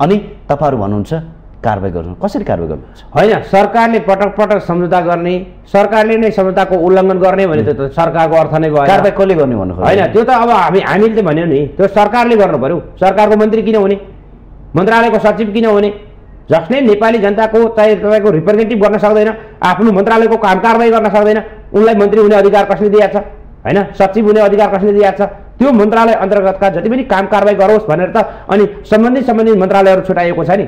अनि तपाईँहरू भन्नुहुन्छ कारबाही गर्नु, कसरी कारबाही गर्नुहुन्छ? होइन, सरकारले पटक पटक सम्झौता गर्ने, सरकारले नै सम्झौताको उल्लङ्घन गर्ने भने त्यो त सरकारको अर्थ नै भयो। कारबाही कसले गर्ने भन्नु होइन, त्यो त अब हामीले त भन्यो नि, त्यो सरकारले गर्नु पर्यो। सरकारको मन्त्री किन हुने, मन्त्रालयको सचिव किन हुने? जसले नेपाली जनताको चाहिँ तपाईँको रिप्रेजेन्टेटिभ गर्न सक्दैन, आफ्नो मन्त्रालयको काम कारबाही गर्न सक्दैन, उनलाई मन्त्री हुने अधिकार कसले दिएको छ होइन, सचिव हुने अधिकार कसले दिएको छ? त्यो मन्त्रालय अन्तर्गतका जति पनि काम कारबाही गरोस् भनेर त अनि सम्बन्धित मन्त्रालयहरू छुट्याइएको छ नि।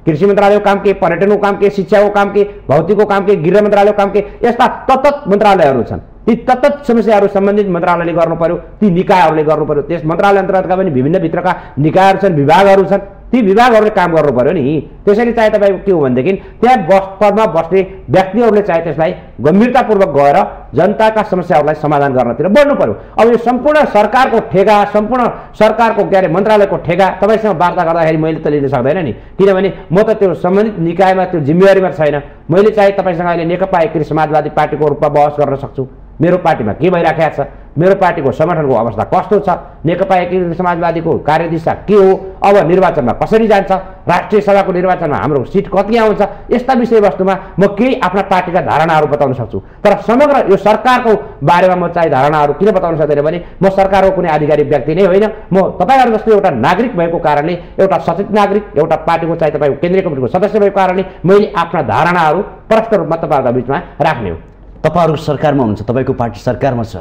कृषि मन्त्रालयको काम के, पर्यटनको काम के, शिक्षाको काम के, भौतिकको काम के, गृह मन्त्रालयको काम के, यस्ता तत्त मन्त्रालयहरू छन्। ती तत्त समस्याहरू सम्बन्धित मन्त्रालयले गर्नु पर्यो, ती निकायहरूले गर्नु पर्यो। त्यस मन्त्रालय अन्तर्गतका पनि विभिन्न भित्रका निकायहरू छन्, विभागहरू छन्, ती विभागहरूले काम गर्नु पर्यो नि। त्यसैले चाहिँ तपाईँको के हो भनेदेखि त्यहाँ पदमा बस्ने व्यक्तिहरूले चाहिँ त्यसलाई गम्भीरतापूर्वक गएर जनताका समस्याहरूलाई समाधान गर्नतिर बढ्नु पर्यो। अब यो सम्पूर्ण सरकारको ठेगा, सम्पूर्ण सरकारको के अरे मन्त्रालयको ठेगा तपाईँसँग वार्ता गर्दाखेरि मैले त लिन सक्दैन नि, किनभने म त त्यो सम्बन्धित निकायमा त्यो जिम्मेवारीमा छैन। मैले चाहिँ तपाईँसँग अहिले नेकपा एकीकृत समाजवादी पार्टीको रूपमा बहस गर्न सक्छु, मेरो पार्टीमा के भइराखेको छ, मेरो पार्टीको संगठनको अवस्था कस्तो छ, नेकपा एकीकृत समाजवादीको कार्यदिशा के हो, अब निर्वाचनमा कसरी जान्छ, राष्ट्रिय सभाको निर्वाचनमा हाम्रो सिट कति आउँछ, यस्ता विषयवस्तुमा म केही आफ्ना पार्टीका धारणाहरू बताउन सक्छु। तर समग्र यो सरकारको बारेमा म चाहिँ धारणाहरू किन बताउन सक्दैन भने म सरकारको कुनै आधिकारिक व्यक्ति नै होइन। म तपाईँहरू जस्तो एउटा नागरिक भएको कारणले, एउटा सचेत नागरिक, एउटा पार्टीको चाहिँ तपाईँको केन्द्रीय कमिटीको सदस्य भएको कारणले मैले आफ्ना धारणाहरू प्रष्ट रूपमा तपाईँहरूको बिचमा राख्ने हो। तपाईँहरू सरकारमा हुनुहुन्छ, तपाईँको पार्टी सरकारमा छ,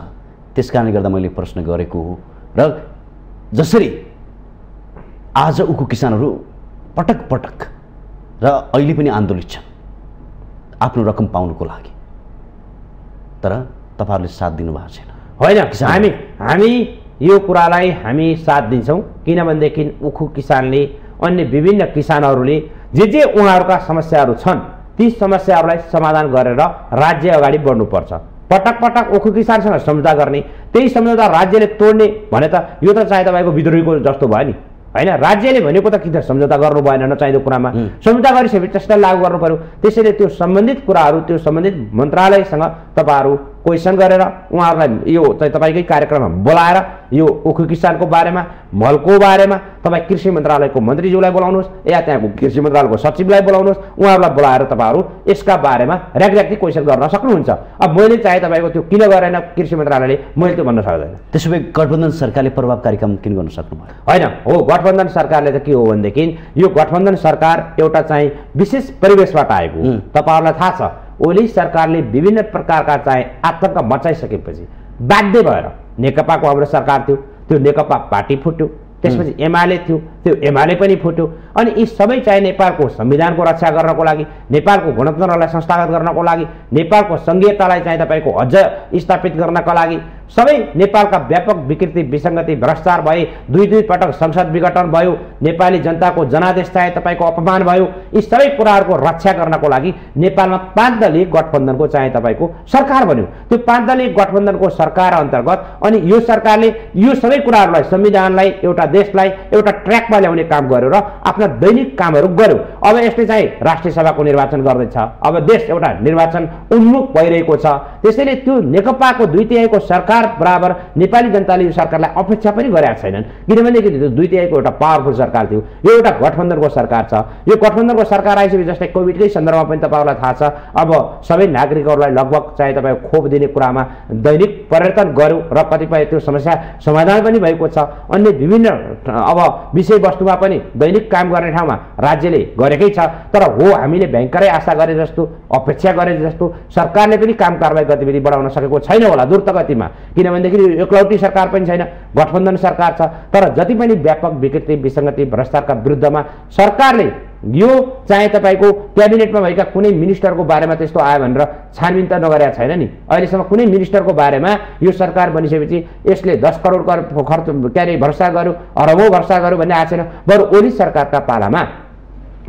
त्यस कारणले गर्दा मैले प्रश्न गरेको हो। र जसरी आज उखु किसानहरू पटक पटक र अहिले पनि आन्दोलित छन् आफ्नो रकम पाउनुको लागि, तर तपाईँहरूले साथ दिनुभएको छैन। होइन, हामी यो कुरालाई हामी साथ दिन्छौँ, किनभनेदेखि उखु किसानले, अन्य विभिन्न किसानहरूले जे उहाँहरूका समस्याहरू छन् ती समस्याहरूलाई समाधान गरेर राज्य अगाडि बढ्नुपर्छ। पटक पटक उखु किसानसँग सम्झौता गर्ने, त्यही सम्झौता राज्यले तोड्ने भने त यो त चाहिँ तपाईँको विद्रोहीको जस्तो भयो नि होइन। राज्यले भनेको त किन सम्झौता गर्नु भएन, नचाहिँदो कुरामा सम्झौता गरिसकेपछि त्यसलाई लागू गर्नु पर्यो। त्यसैले त्यो सम्बन्धित कुराहरू त्यो सम्बन्धित मन्त्रालयसँग तपाईँहरू क्वेसन गरेर उहाँहरूलाई यो चाहिँ तपाईँकै कार्यक्रममा बोलाएर यो उखु किसानको बारेमा, मलको बारेमा तपाईँ कृषि मन्त्रालयको मन्त्रीज्यूलाई बोलाउनुहोस् या त्यहाँको कृषि मन्त्रालयको सचिवलाई बोलाउनुहोस्, उहाँहरूलाई बोलाएर तपाईँहरू यसका बारेमा र्याकर्याक्ती क्वेसन गर्न सक्नुहुन्छ। अब मैले चाहिँ तपाईँको त्यो किन गरेन कृषि मन्त्रालयले, मैले त्यो भन्न सक्दैन। त्यसो भए गठबन्धन सरकारले प्रभावकारी काम किन गर्न सक्नु भयो? होइन, हो गठबन्धन सरकारले त के हो भनेदेखि यो गठबन्धन सरकार एउटा चाहिँ विशेष परिवेशबाट आएको हो। तपाईँहरूलाई थाहा छ ओली सरकारले विभिन्न प्रकारका चाहिँ आतंक मचाइसकेपछि बाध्य भएर नेकपाको हाम्रो सरकार थियो, त्यो नेकपा पार्टी फुट्यो, त्यसपछि एमाले थियो, त्यो एमाले पनि फुट्यो। अनि यी सबै चाहिँ नेपालको संविधानको रक्षा गर्नको लागि, नेपालको गणतन्त्रलाई संस्थागत गर्नको लागि, नेपालको सङ्घीयतालाई चाहिँ तपाईँको अझ स्थापित गर्नका लागि, सबै नेपालका व्यापक विकृति विसङ्गति भ्रष्टाचार भए, दुई पटक संसद विघटन भयो, नेपाली जनताको जनादेश चाहिँ तपाईँको अपमान भयो, यी सबै कुराहरूको रक्षा गर्नको लागि नेपालमा 5 दलीय गठबन्धनको चाहिँ तपाईँको सरकार बन्यो। त्यो 5 दलीय गठबन्धनको सरकार अन्तर्गत अनि यो सरकारले यो सबै कुराहरूलाई, संविधानलाई, एउटा देशलाई एउटा ट्र्याकमा ल्याउने काम गर्यो र आफ्ना दैनिक कामहरू गर्यो। अब यसले चाहिँ राष्ट्रिय सभाको निर्वाचन गर्दैछ, अब देश एउटा निर्वाचन उन्मुख भइरहेको छ। त्यसैले त्यो नेकपाको 2/3 सरकार सरकार बराबर नेपाली जनताले यो सरकारलाई अपेक्षा पनि गरेका छैनन्, किनभनेदेखि त्यो 2/3 एउटा पावरफुल सरकार थियो। यो एउटा गठबन्धनको सरकार छ। यो गठबन्धनको सरकार आइसकेपछि जस्तै कोभिडकै सन्दर्भमा पनि तपाईँहरूलाई थाहा छ, अब सबै नागरिकहरूलाई लगभग चाहे तपाईँ खोप दिने कुरामा दैनिक परिवर्तन गर्यो र कतिपय त्यो समस्या समाधान पनि भएको छ। अन्य विभिन्न अब विषयवस्तुमा पनि दैनिक काम गर्ने ठाउँमा राज्यले गरेकै छ। तर हो, हामीले भयङ्करै आशा गरे जस्तो, अपेक्षा गरे जस्तो सरकारले पनि काम कारबाही गतिविधि बढाउन सकेको छैन होला द्रुत गतिमा, किनभनेदेखि एकलौटी सरकार पनि छैन, गठबन्धन सरकार छ। तर जति पनि व्यापक विकृति, विसङ्गति, भ्रष्टाचारका विरुद्धमा सरकारले यो चाहे तपाईँको क्याबिनेटमा भएका कुनै मिनिस्टरको बारेमा त्यस्तो आयो भनेर छानबिन त नगरेका छैन नि। अहिलेसम्म कुनै मिनिस्टरको बारेमा यो सरकार बनिसकेपछि यसले 10 करोड खर्च भ्रष्टाचार गर्यो, अरबौँ भ्रष्टाचार गर्यो भन्ने आएको छैन। बरु ओली सरकारका पालामा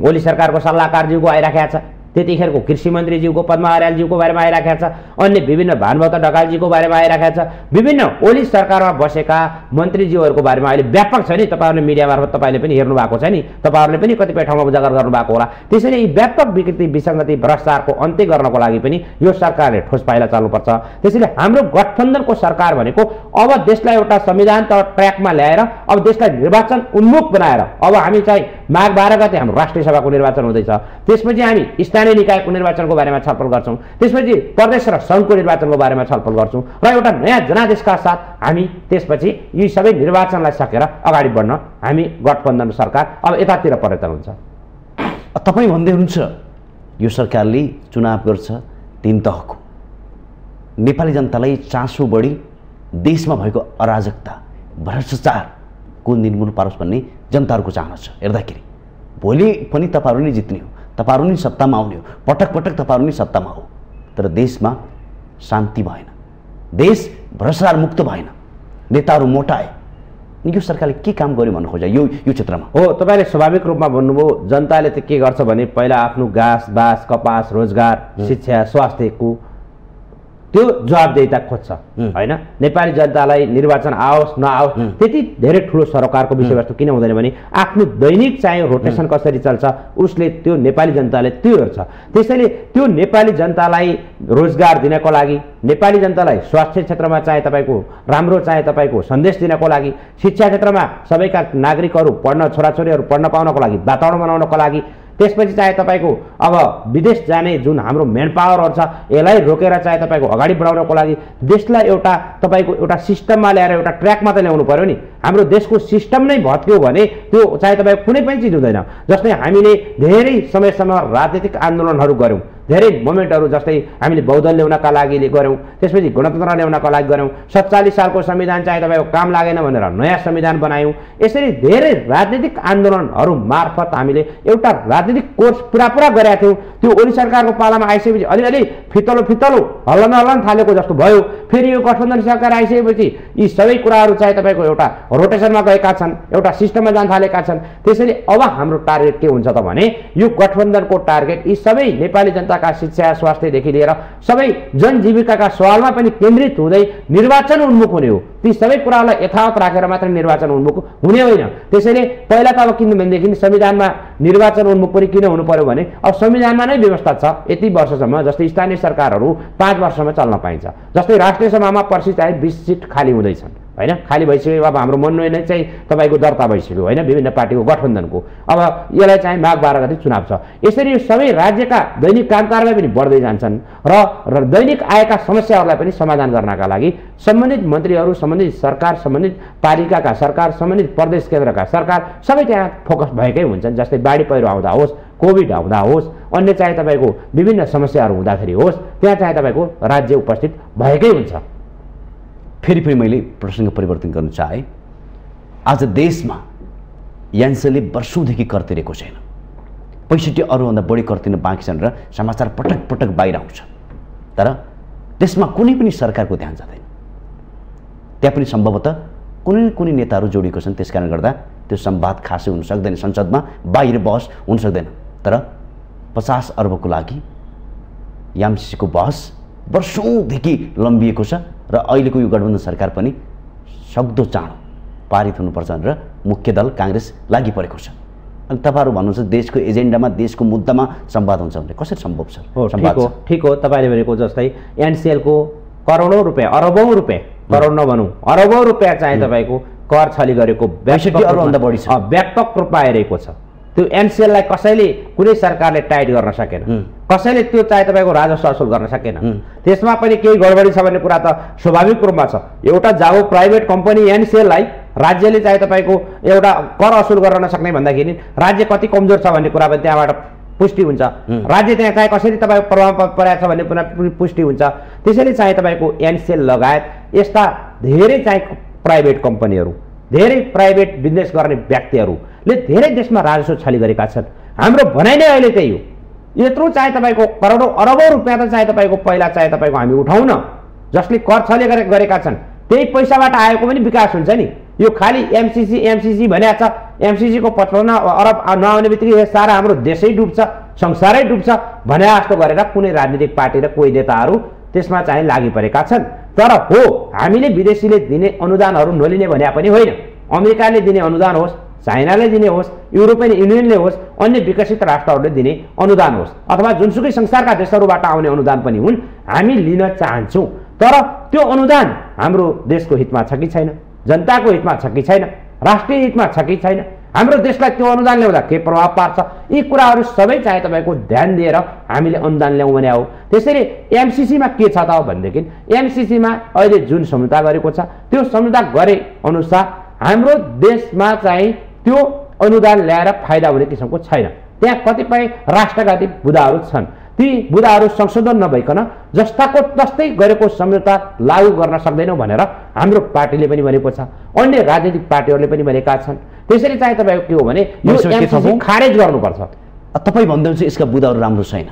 ओली सरकारको सल्लाहकारज्यूको आइराखेको छ, त्यतिखेरको कृषि मन्त्रीज्यूको पद्मा अर्यालज्यूको बारेमा आइराखेको छ, अन्य विभिन्न भानुभक्त ढकालजीको बारेमा आइराखेको छ, विभिन्न ओली सरकारमा बसेका मन्त्रीज्यूहरूको बारेमा अहिले व्यापक छ नि। तपाईँहरूले मिडिया मार्फत तपाईँले पनि हेर्नु भएको छ नि, तपाईँहरूले पनि कतिपय ठाउँमा उजागर गर्नुभएको होला। त्यसैले यी व्यापक विकृति, विसङ्गति, भ्रष्टाचारको अन्त्य गर्नको लागि पनि यो सरकारले ठोस पाइला चाल्नुपर्छ। त्यसैले हाम्रो गठबन्धनको सरकार भनेको अब देशलाई एउटा संविधान ट्र्याकमा ल्याएर अब देशलाई निर्वाचन उन्मुख बनाएर, अब हामी चाहिँ माघ 12 गते हाम्रो राष्ट्रिय सभाको निर्वाचन हुँदैछ, त्यसपछि हामी स्थानीय निकायको निर्वाचनको बारेमा छलफल गर्छौँ, त्यसपछि प्रदेश र सङ्घको निर्वाचनको बारेमा छलफल गर्छौँ र एउटा नयाँ जनादेशका साथ हामी त्यसपछि यी सबै निर्वाचनलाई सकेर अगाडि बढ्न हामी गठबन्धन सरकार अब यतातिर परिवर्तन हुन्छ। तपाईँ भन्दै हुनुहुन्छ यो सरकारले चुनाव गर्छ 3 तहको, नेपाली जनतालाई चासो बढी देशमा भएको अराजकता, भ्रष्टाचार कुन दिन गुण पारोस् भन्ने जनताहरूको चाहना छ। हेर्दाखेरि भोलि पनि तपाईँहरू नै जित्ने हो, तपाईँहरू नै सत्तामा आउने हो, पटक पटक तपाईँहरू नै सत्तामा हो। तर देशमा शान्ति भएन, देश भ्रष्टाचार मुक्त भएन, नेताहरू मोटाए। यो सरकारले के काम गर्यो भन्नु खोजा यो क्षेत्रमा? हो, तपाईँले स्वाभाविक रूपमा भन्नुभयो, जनताले त के गर्छ भने पहिला आफ्नो घाँस बास, कपास, रोजगार, शिक्षा, स्वास्थ्यको त्यो जवाबदेहिता खोज्छ हैन। नेपाली जनतालाई निर्वाचन आओस् नआओस् त्यति धेरै ठुलो सरकारको विषयवस्तु किन हुँदैन भने आफ्नो दैनिक चाहिँ रोटेसन कसरी चल्छ उसले त्यो नेपाली जनताले त्यो हेर्छ। त्यसैले त्यो नेपाली जनतालाई रोजगार दिनको लागि, नेपाली जनतालाई स्वास्थ्य क्षेत्रमा चाहिँ तपाईँको राम्रो चाहिँ तपाईँको सन्देश दिनको लागि, शिक्षा क्षेत्रमा सबैका नागरिकहरू पढ्न, छोराछोरीहरू पढ्न पाउनको लागि वातावरण बनाउनको लागि, त्यसपछि चाहे तपाईँको अब विदेश जाने जुन हाम्रो मेन पावरहरू छ यसलाई रोकेर चाहे तपाईँको अगाडि बढाउनको लागि देशलाई एउटा तपाईँको एउटा सिस्टममा ल्याएर एउटा ट्र्याकमा त ल्याउनु पर्यो नि। हाम्रो देशको सिस्टम नै भत्कियो भने त्यो चाहे तपाईँको कुनै पनि चिज हुँदैन। जस्तै हामीले धेरै समयसम्म राजनीतिक आन्दोलनहरू गऱ्यौँ, धेरै मोमेन्टहरू जस्तै हामीले बहुदल ल्याउनका लागि गऱ्यौँ, त्यसपछि गणतन्त्र ल्याउनका लागि गऱ्यौँ, 47 सालको संविधान चाहिँ तपाईँको काम लागेन भनेर नयाँ संविधान बनायौँ। यसरी धेरै राजनीतिक आन्दोलनहरू मार्फत हामीले एउटा राजनीतिक कोर्स पुरा गरेका थियौँ। त्यो ओली सरकारको पालामा आइसकेपछि अलिअलि फितलो हल्लन थालेको जस्तो भयो। फेरि यो गठबन्धन सरकार आइसकेपछि यी सबै कुराहरू चाहिँ तपाईँको एउटा रोटेसनमा गएका छन्, एउटा सिस्टममा जान थालेका छन्। त्यसैले अब हाम्रो टार्गेट के हुन्छ त भने यो गठबन्धनको टार्गेट यी सबै नेपाली जनताका शिक्षा स्वास्थ्यदेखि लिएर सबै जनजीविकाका सवालमा पनि केन्द्रित हुँदै निर्वाचन उन्मुख हुने हो। ती सबै कुरालाई यथावत राखेर मात्र निर्वाचन उन्मुख हुने होइन। त्यसैले पहिला त अब किन भनेदेखि संविधानमा निर्वाचन उन्मुख पनि किन हुनु पर्यो भने अब संविधानमा नै व्यवस्था छ यति वर्षसम्म, जस्तै स्थानीय सरकारहरू 5 वर्षमा चल्न पाइन्छ। जस्तै राष्ट्रिय सभामा पर्सि चाहिँ 20 सिट खाली हुँदैछन् हैन, खाली भइसक्यो। अब हाम्रो मनोनयन नै चाहिँ तपाईँको दर्ता भइसक्यो हैन, विभिन्न पार्टीको गठबन्धनको। अब यसलाई चाहिँ माघ 12 गते चुनाव छ। यसरी यो सबै राज्यका दैनिक काम कारबाही पनि बढ्दै जान्छन् र दैनिक आएका समस्याहरूलाई पनि समाधान गर्नका लागि सम्बन्धित मन्त्रीहरू, सम्बन्धित सरकार, सम्बन्धित पालिकाका सरकार, सम्बन्धित प्रदेश केन्द्रका सरकार सबै त्यहाँ फोकस भएकै हुन्छन्। जस्तै बाढी पहिरो आउँदा होस्, कोभिड आउँदा होस्, अन्य चाहिँ तपाईँको विभिन्न समस्याहरू हुँदाखेरि होस्, त्यहाँ चाहिँ तपाईँको राज्य उपस्थित भएकै हुन्छ। फेरि मैले प्रसङ्ग परिवर्तन गर्न चाहे। आज देशमा यान्सनले वर्षौँदेखि कर तिरेको छैन, 65 अरूभन्दा बढी कर तिर्न बाँकी छन् र समाचार पटक पटक बाहिर आउँछ। तर त्यसमा कुनै पनि सरकारको ध्यान जाँदैन। त्यहाँ पनि सम्भवतः कुनै नेताहरू जोडिएको छन्, त्यसकारण गर्दा त्यो संवाद खासै हुन सक्दैन, संसदमा बाहिर बहस हुन सक्दैन। तर 50 अर्बको लागि यामसीको बहस वर्षौँदेखि लम्बिएको छ र अहिलेको यो गठबन्धन सरकार पनि सक्दो चाँडो पारित हुनुपर्छ भनेर मुख्य दल काङ्ग्रेस लागि परेको छ। अनि तपाईँहरू भन्नुहुन्छ देशको एजेन्डामा, देशको मुद्दामा संवाद हुन्छ भने कसरी सम्भव छ? ठिक हो। तपाईँले भनेको जस्तै एनसिएलको करोडौँ रुपियाँ, अरबौँ रुपियाँ करोड नभनौँ अरबौँ रुपियाँ चाहिँ तपाईँको कर छली गरेको व्यापक रूपमा आइरहेको छ। त्यो एनसिएललाई कसैले कुनै सरकारले टाइट गर्न सकेन, कसैले त्यो चाहिँ तपाईँको राजस्व असुल गर्न सकेन। त्यसमा पनि केही गडबडी छ भन्ने कुरा त स्वाभाविक रूपमा छ। एउटा जागो प्राइभेट कम्पनी एनसिएललाई राज्यले चाहिँ तपाईँको एउटा कर असुल गर्न नसक्ने भन्दाखेरि राज्य कति कमजोर छ भन्ने कुरा पनि त्यहाँबाट पुष्टि हुन्छ। राज्य त्यहाँ चाहिँ कसरी तपाईँको प्रभाव परेको छ भन्ने कुरा पुष्टि हुन्छ। त्यसैले चाहिँ तपाईँको एनसिएल लगायत यस्ता धेरै चाहिँ प्राइभेट कम्पनीहरू, धेरै प्राइभेट बिजनेस गर्ने व्यक्तिहरूले धेरै देशमा राजस्व छली गरेका छन्। हाम्रो भनाइ नै अहिले त्यही हो। यत्रो चाहिँ तपाईँको करोडौँ अरबौँ रुपियाँ त चाहिँ तपाईँको पहिला चाहिँ तपाईँको हामी उठाउन, जसले कर छली गरेका छन् त्यही पैसाबाट आएको पनि विकास हुन्छ नि। यो खालि एमसिसी भनेको छ, एमसिसीको 55 अरब नआउने बित्तिकै सारा हाम्रो देशै डुब्छ, संसारै डुब्छ भने जस्तो गरेर कुनै राजनीतिक पार्टी र कोही नेताहरू त्यसमा चाहिँ लागि परेका छन्। तर हो, हामीले विदेशीले दिने अनुदानहरू नलिने भने पनि होइन। अमेरिकाले दिने अनुदान होस्, चाइनाले दिने होस्, युरोपियन युनियनले होस्, अन्य विकसित राष्ट्रहरूले दिने अनुदान होस्, अथवा जुनसुकै संसारका देशहरूबाट आउने अनुदान पनि हुन्, हामी लिन चाहन्छौँ। तर त्यो अनुदान हाम्रो देशको हितमा छ कि छैन, जनताको हितमा छ कि छैन, राष्ट्रिय हितमा छ कि छैन, हाम्रो देशलाई त्यो अनुदान ल्याउँदा के प्रभाव पार्छ, यी कुराहरू सबै चाहिँ तपाईँको ध्यान दिएर हामीले अनुदान ल्याउँ भने हो। त्यसैले एमसिसीमा के छ त भनेदेखि एमसिसीमा अहिले जुन सम्झौता गरेको छ त्यो सम्झौता गरे अनुसार हाम्रो देशमा चाहिँ त्यो अनुदान ल्याएर फाइदा हुने किसिमको छैन। त्यहाँ कतिपय राष्ट्रघाती बुदाहरू छन्। ती बुदाहरू संशोधन नभइकन जस्ताको तस्तै गरेको सम्झौता लागू गर्न सक्दैनौँ भनेर हाम्रो पार्टीले पनि भनेको छ, अन्य राजनीतिक पार्टीहरूले पनि भनेका छन्। त्यसैले चाहिँ तपाईँको के हो भने यो एमसिसी खारेज गर्नुपर्छ। तपाईँ भन्नुहुन्छ यसका बुदाहरू राम्रो छैन,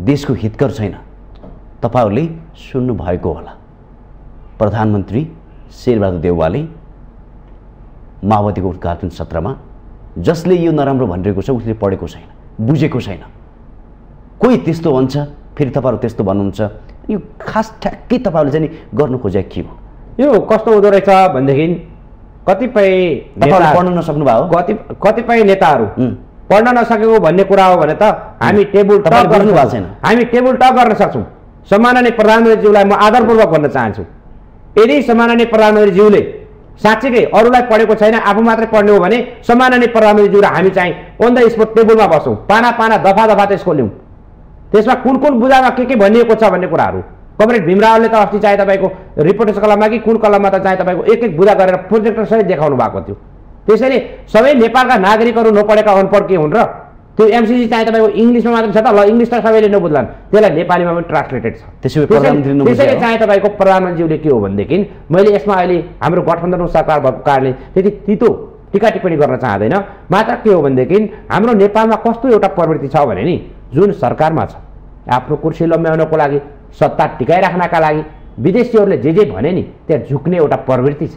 देशको हितकर छैन। तपाईँहरूले सुन्नुभएको होला प्रधानमन्त्री शेरबहादुर देउवाले माओवादीको उद्घाटन सत्रमा जसले यो नराम्रो भनिरहेको छ उसले पढेको छैन, बुझेको छैन। कोही त्यस्तो भन्छ, फेरि तपाईँहरू त्यस्तो भन्नुहुन्छ। यो खास ठ्याक्कै तपाईँहरूले चाहिँ गर्नु खोजेको के हो? यो कस्तो हुँदो रहेछ भनेदेखि कतिपय पढ्न नसक्नु भयो, कतिपय नेताहरू पढ्न नसकेको भन्ने कुरा हो भने त हामी टेबल टक गर्नु भएको छैन। हामी टेबल टक गर्न सक्छौँ। सम्माननीय प्रधानमन्त्रीज्यूलाई म आदरपूर्वक भन्न चाहन्छु, यदि सम्माननीय प्रधानमन्त्रीज्यूले साँच्चीकै अरूलाई पढेको छैन आफू मात्रै पढ्ने हो भने सम्माननीय प्रधानमन्त्रीज्यू र हामी चाहिँ अन द स्पोट टेबलमा बसौँ, पाना पाना दफा दफा त्यसको ल्याउँ। त्यसमा कुन कुन बुझामा के भनिएको छ भन्ने कुराहरू कमरेड भीमरावले त अस्ति चाहिँ तपाईँको रिपोर्टर्स कलममा कि कुन कलममा त चाहिँ तपाईँको एक एक बुझा गरेर प्रोजेक्टर सहित देखाउनु भएको थियो। त्यसैले सबै नेपालका नागरिकहरू नपढेका अनपढ के हुन् र त्यो एमसिसी चाहिँ तपाईँको इङ्ग्लिसमा मात्र छ त, ल इङ्ग्लिस त सबैले नबुझ्लान्, त्यसलाई नेपालीमा पनि ट्रान्सलेटेड छ। त्यसैले चाहिँ तपाईँको प्रधानमन्त्रीले के हो भनेदेखि मैले यसमा अहिले हाम्रो गठबन्धनको सरकार भएको कारणले त्यति तितो टिका टिप्पणी गर्न चाहँदैन, मात्र के हो भनेदेखि हाम्रो नेपालमा कस्तो एउटा प्रवृत्ति छ भने नि जुन सरकारमा छ आफ्नो कुर्सी लम्ब्याउनको लागि, सत्ता टिकाइराख्नका लागि विदेशीहरूले जे भने नि त्यहाँ झुक्ने एउटा प्रवृत्ति छ।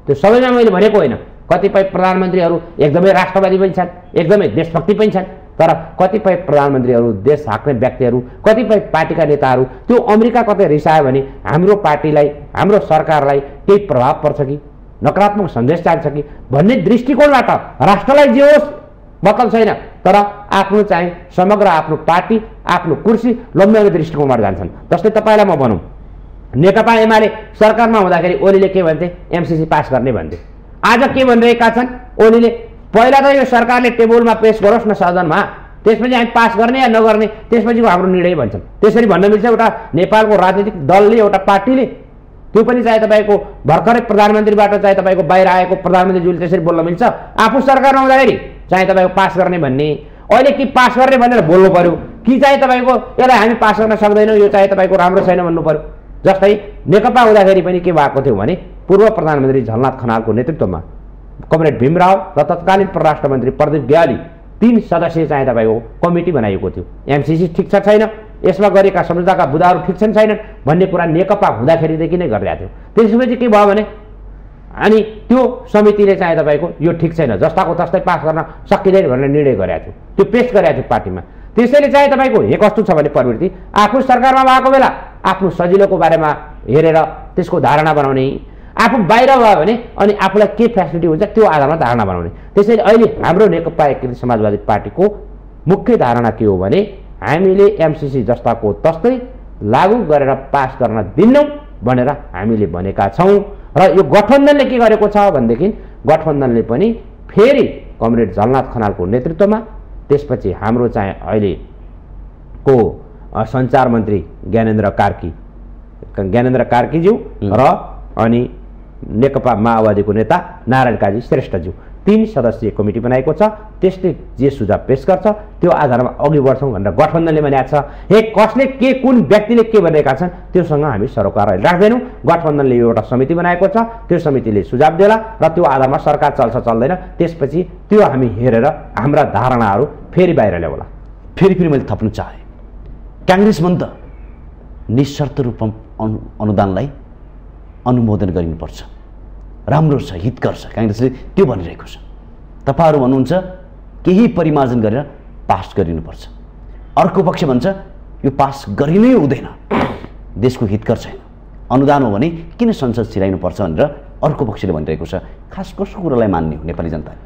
त्यो सबैमा मैले भनेको होइन, कतिपय प्रधानमन्त्रीहरू एकदमै राष्ट्रवादी पनि छन्, एकदमै देशभक्ति पनि छन्, तर कतिपय प्रधानमन्त्रीहरू, देश हाँक्ने व्यक्तिहरू, कतिपय पार्टीका नेताहरू त्यो अमेरिका कतै रिसायो भने हाम्रो पार्टीलाई, हाम्रो सरकारलाई केही प्रभाव पर्छ कि नकारात्मक सन्देश जान्छ कि भन्ने दृष्टिकोणबाट राष्ट्रलाई जे होस् मतलब छैन, तर आफ्नो चाहिँ समग्र आफ्नो पार्टी, आफ्नो कुर्सी लम्ब्याउने दृष्टिकोणबाट जान्छन्। जस्तै तपाईँलाई म भनौँ, नेकपा एमाले सरकारमा हुँदाखेरि ओलीले के भन्थे? एमसिसी पास गर्ने भन्थे। आज के भनिरहेका छन् ओलीले? पहिला त यो सरकारले टेबलमा पेश गरोस् न सदनमा, त्यसपछि हामी पास गर्ने या नगर्ने त्यसपछिको हाम्रो निर्णय भन्छन्। त्यसरी भन्न मिल्छ एउटा नेपालको राजनीतिक दलले, एउटा पार्टीले? त्यो पनि चाहिँ तपाईँको भर्खरै प्रधानमन्त्रीबाट चाहिँ तपाईँको बाहिर आएको प्रधानमन्त्रीज्यूले त्यसरी बोल्न मिल्छ? आफू सरकारमा हुँदाखेरि चाहिँ तपाईँको पास गर्ने भन्ने, अहिले कि पास गर्ने भनेर बोल्नु पर्यो कि चाहिँ तपाईँको यसलाई हामी पास गर्न सक्दैनौँ, यो चाहिँ तपाईँको राम्रो छैन भन्नु पर्यो? जस्तै नेकपा हुँदाखेरि पनि के भएको थियो भने पूर्व प्रधानमन्त्री झलनाथ खनालको नेतृत्वमा कमरेड भीमराव र तत्कालीन परराष्ट्र मन्त्री प्रदीप ग्याली 3 सदस्यीय चाहिँ तपाईँको कमिटी बनाइएको थियो। एमसिसी ठिक छ छैन, यसमा गरेका सम्झौताका बुदाहरू ठिक छन् छैनन् भन्ने कुरा नेकपा हुँदाखेरिदेखि नै गरिरहेको थियो। त्यसपछि के भयो भने अनि त्यो समितिले चाहिँ तपाईँको यो ठिक छैन, जस्ताको तस्तै पास गर्न सकिँदैन भनेर निर्णय गरेको थियो, त्यो पेश गरेको थियो पार्टीमा। त्यसैले चाहिँ तपाईँको हे कस्तो छ भने प्रवृत्ति आफू सरकारमा भएको बेला आफ्नो सजिलोको बारेमा हेरेर त्यसको धारणा बनाउने, आफू बाहिर भयो भने अनि आफूलाई के फेसिलिटी हुन्छ त्यो आधारमा धारणा बनाउने। त्यसैले अहिले हाम्रो नेकपा एकीकृत समाजवादी पार्टीको मुख्य धारणा के हो भने हामीले एमसिसी जस्ताको तस्तै लागू गरेर पास गर्न दिन्नौँ, तर हामीले भनेर हामीले भनेका छौँ। र यो गठबन्धनले के गरेको छ भनेदेखि गठबन्धनले पनि फेरि कमरेड झलनाथ खनालको नेतृत्वमा, त्यसपछि हाम्रो चाहिँ अहिलेको सञ्चार मन्त्री ज्ञानेन्द्र कार्कीज्यू र अनि नेकपा माओवादीको नेता नारायण काजी श्रेष्ठज्यू 3 सदस्यीय कमिटी बनाएको छ। त्यसले जे सुझाव पेश गर्छ त्यो आधारमा अघि बढ्छौँ भनेर गठबन्धनले भनेको छ। कसले के कुन व्यक्तिले के भनेका छन् त्योसँग हामी सरोकार राख्दैनौँ। गठबन्धनले यो एउटा समिति बनाएको छ, त्यो समितिले सुझाव देला र त्यो आधारमा सरकार चल्छ चल्दैन त्यसपछि त्यो हामी हेरेर हाम्रा धारणाहरू फेरि बाहिर ल्याउला। फेरि मैले थप्नु चाहे, काङ्ग्रेसमा त निशर्त रूपमा अनुदानलाई अनुमोदन गरिनुपर्छ, राम्रो छ, हितकर छ, काङ्ग्रेसले त्यो भनिरहेको छ। तपाईँहरू भन्नुहुन्छ केही परिमार्जन गरेर पास गरिनुपर्छ, अर्को पक्ष भन्छ यो पास गरिनै हुँदैन, देशको हितकर छैन, अनुदान हो भने किन संसद छिराइनुपर्छ भनेर अर्को पक्षले भनिरहेको छ। खास कसको कुरालाई मान्ने हो नेपाली जनताले?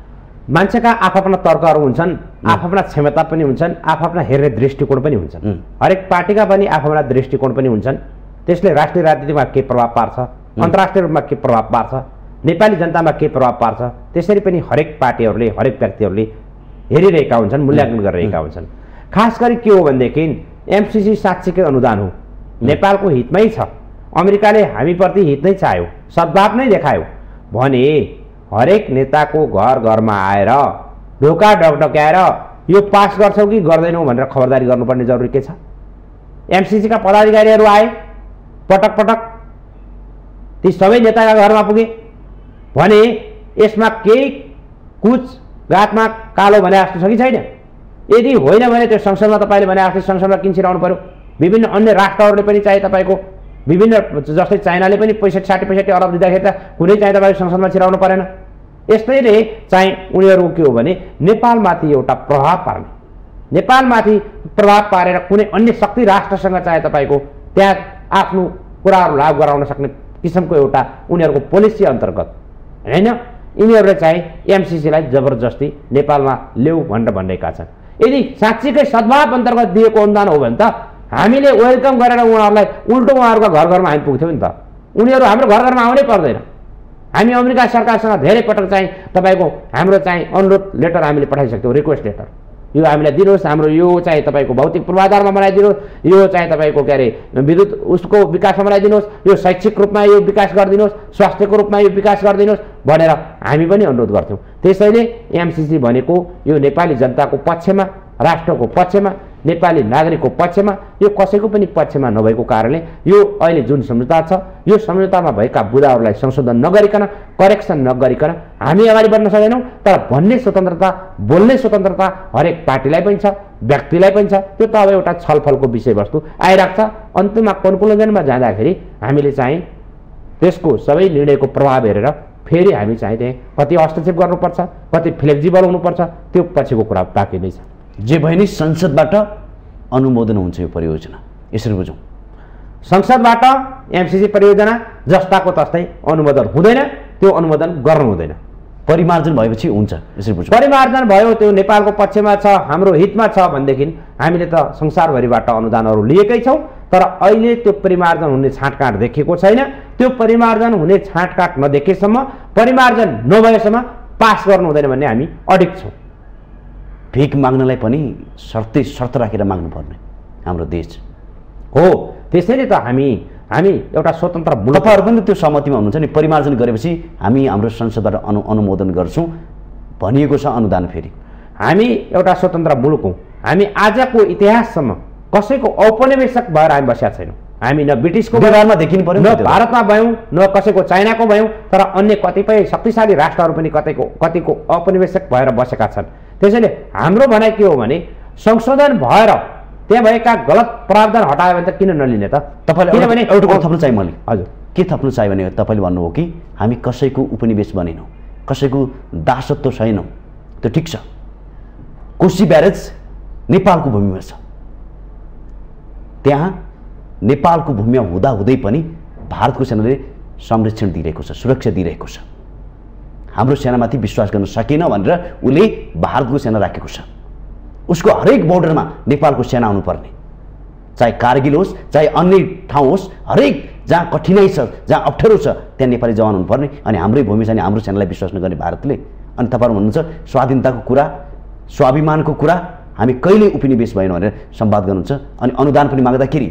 मान्छेका आफ्ना तर्कहरू हुन्छन्, आफ्ना क्षमता पनि हुन्छन्, आफ्ना हेर्ने दृष्टिकोण पनि हुन्छन्। हरेक पार्टीका पनि आफ्ना दृष्टिकोण पनि हुन्छन्। त्यसले राष्ट्रिय राजनीतिमा के प्रभाव पार्छ, अन्तर्राष्ट्रिय रूपमा के प्रभाव पार्छ, नेपाली जनतामा के प्रभाव पार्छ, त्यसरी पनि हरेक पार्टीहरूले हरेक व्यक्तिहरूले हेरिरहेका हुन्छन्, मूल्याङ्कन गरिरहेका हुन्छन्। खास गरी के हो भनेदेखि एमसिसी साँच्चीकै अनुदान हो, नेपालको हितमै छ, अमेरिकाले हामीप्रति हित नै चाह्यो, सद्भाव नै देखायो भने हरेक नेताको घर घरमा आएर ढोका ढकढक्याएर यो पास गर्छौ कि गर्दैनौ भनेर खबरदारी गर्नुपर्ने जरुरी के छ? एमसिसीका पदाधिकारीहरू आए, पटक पटक ती सबै नेताका घरमा पुगे भने यसमा केही कुछ गातमा कालो भने जस्तो छ कि छैन? यदि होइन भने त्यो संसदमा तपाईँले भने जस्तै संसदमा किन छिराउनु पर्यो? विभिन्न अन्य राष्ट्रहरूले पनि चाहे तपाईँको विभिन्न जस्तै चाइनाले पनि 65-60 अरब दिँदाखेरि त कुनै चाहिँ तपाईँको संसदमा छिराउनु परेन। यस्तैले चाहिँ उनीहरू के हो भने नेपालमाथि एउटा प्रभाव पार्ने, नेपालमाथि प्रभाव पारेर कुनै अन्य शक्ति राष्ट्रसँग चाहिँ तपाईँको त्यहाँ आफ्नो कुराहरू लागू गराउन सक्ने किसिमको एउटा उनीहरूको पोलिसी अन्तर्गत होइन, यिनीहरूले चाहिँ एमसिसीलाई जबरजस्ती नेपालमा ल्याऊ भनेर भनेका छन्। यदि साँच्चीकै सद्भाव अन्तर्गत दिएको अनुदान हो भने त हामीले वेलकम गरेर उहाँहरूलाई उल्टो उहाँहरूको घर घरमा हामी पुग्थ्यौँ नि त। उनीहरू हाम्रो घर घरमा आउनै पर्दैन। हामी अमेरिका सरकारसँग धेरै पटक चाहिँ तपाईँको हाम्रो चाहिँ अनुरोध लेटर हामीले पठाइसक्यौँ, रिक्वेस्ट लेटर, यो हामीलाई दिनुहोस्, हाम्रो यो चाहिँ तपाईँको भौतिक पूर्वाधारमा बनाइदिनुहोस्, यो चाहिँ तपाईँको के अरे विद्युत उसको विकासमा बनाइदिनुहोस्, यो शैक्षिक रूपमा यो विकास गरिदिनुहोस्, स्वास्थ्यको रूपमा यो विकास गरिदिनुहोस् भनेर हामी पनि अनुरोध गर्थ्यौँ। त्यसैले एमसिसी भनेको यो नेपाली जनताको पक्षमा, राष्ट्रको पक्षमा, नेपाली नागरिकको पक्षमा, यो कसैको पनि पक्षमा नभएको कारणले यो अहिले जुन सम्झौता छ यो सम्झौतामा भएका बुदाहरूलाई संशोधन नगरिकन, करेक्सन नगरिकन हामी अगाडि बढ्न सक्दैनौँ। तर भन्ने स्वतन्त्रता, बोल्ने स्वतन्त्रता हरेक पार्टीलाई पनि छ, व्यक्तिलाई पनि छ। त्यो त अब एउटा छलफलको विषयवस्तु आइराख्छ। अन्त्यमा कन्क्लुजनमा जाँदाखेरि हामीले चाहिँ त्यसको सबै निर्णयको प्रभाव हेरेर फेरि हामी चाहिँ त्यहाँ कति हस्तक्षेप गर्नुपर्छ, कति फ्लेक्जिबल हुनुपर्छ, त्यो पछिको कुरा बाँकी नै छ। जे भए नि संसदबाट अनुमोदन हुन्छ यो परियोजना, यसरी बुझौँ। संसदबाट एमसिसी परियोजना जस्ताको तस्तै अनुमोदन हुँदैन, त्यो अनुमोदन गर्नु हुँदैन। परिमार्जन भएपछि हुन्छ, यसरी बुझौँ। परिमार्जन भयो, त्यो नेपालको पक्षमा छ, हाम्रो हितमा छ भनेदेखि हामीले त संसारभरिबाट अनुदानहरू लिएकै छौँ। तर अहिले त्यो परिमार्जन हुने छाँटकाँट देखिएको छैन। त्यो परिमार्जन हुने छाँटकाँट नदेखेसम्म, परिमार्जन नभएसम्म पास गर्नु हुँदैन भन्ने हामी अडिग छौँ। भिख माग्नलाई पनि शर्त राखेर माग्नुपर्ने हाम्रो देश हो। त्यसैले त हामी एउटा स्वतन्त्र मुलुक, तपाईँहरू पनि त्यो सहमतिमा हुनुहुन्छ नि, परिमार्जन गरेपछि हामी हाम्रो संसदबाट अनुमोदन गर्छौँ भनिएको छ अनुदान। फेरि हामी एउटा स्वतन्त्र मुलुक हौँ। हामी आजको इतिहाससम्म कसैको औपनिवेशक भएर हामी बसेका छैनौँ। हामी न ब्रिटिसको व्यवहारमा देखिनु पर्यो, न भारतमा भयौँ, न कसैको चाइनाको भयौँ, तर अन्य कतिपय शक्तिशाली राष्ट्रहरू पनि कतिको औपनिवेशक भएर बसेका छन्। त्यसैले हाम्रो भनाइ के हो भने संशोधन भएर त्यहाँ भएका गलत प्रावधान हटायो भने त किन नलिने त? तपाईँले किनभने एउटा कुरा थप्नु चाहियो मैले। हजुर, के थप्नु चाहियो भने तपाईँले भन्नुभयो कि हामी कसैको उपनिवेश बनेनौँ, कसैको दासत्व छैनौँ। त्यो ठिक छ, कोशी ब्यारेज नेपालको भूमिमा छ, त्यहाँ नेपालको भूमिमा हुँदाहुँदै पनि भारतको सेनाले संरक्षण दिइरहेको छ, सुरक्षा दिइरहेको छ। हाम्रो सेनामाथि विश्वास गर्न सकेन भनेर उसले भारतको सेना राखेको छ। उसको हरेक बोर्डरमा नेपालको सेना आउनुपर्ने, चाहे कारगिल होस्, चाहे अन्य ठाउँ होस्, हरेक जहाँ कठिनाइ छ, जहाँ अप्ठ्यारो छ, त्यहाँ नेपाली जवान हुनुपर्ने अनि हाम्रै भूमि छ अनि हाम्रो सेनालाई विश्वास नगर्ने भारतले। अनि तपाईँहरू भन्नुहुन्छ स्वाधीनताको कुरा, स्वाभिमानको कुरा हामी कहिल्यै उपनिवेश भएन भनेर संवाद गर्नुहुन्छ अनि अनुदान पनि माग्दाखेरि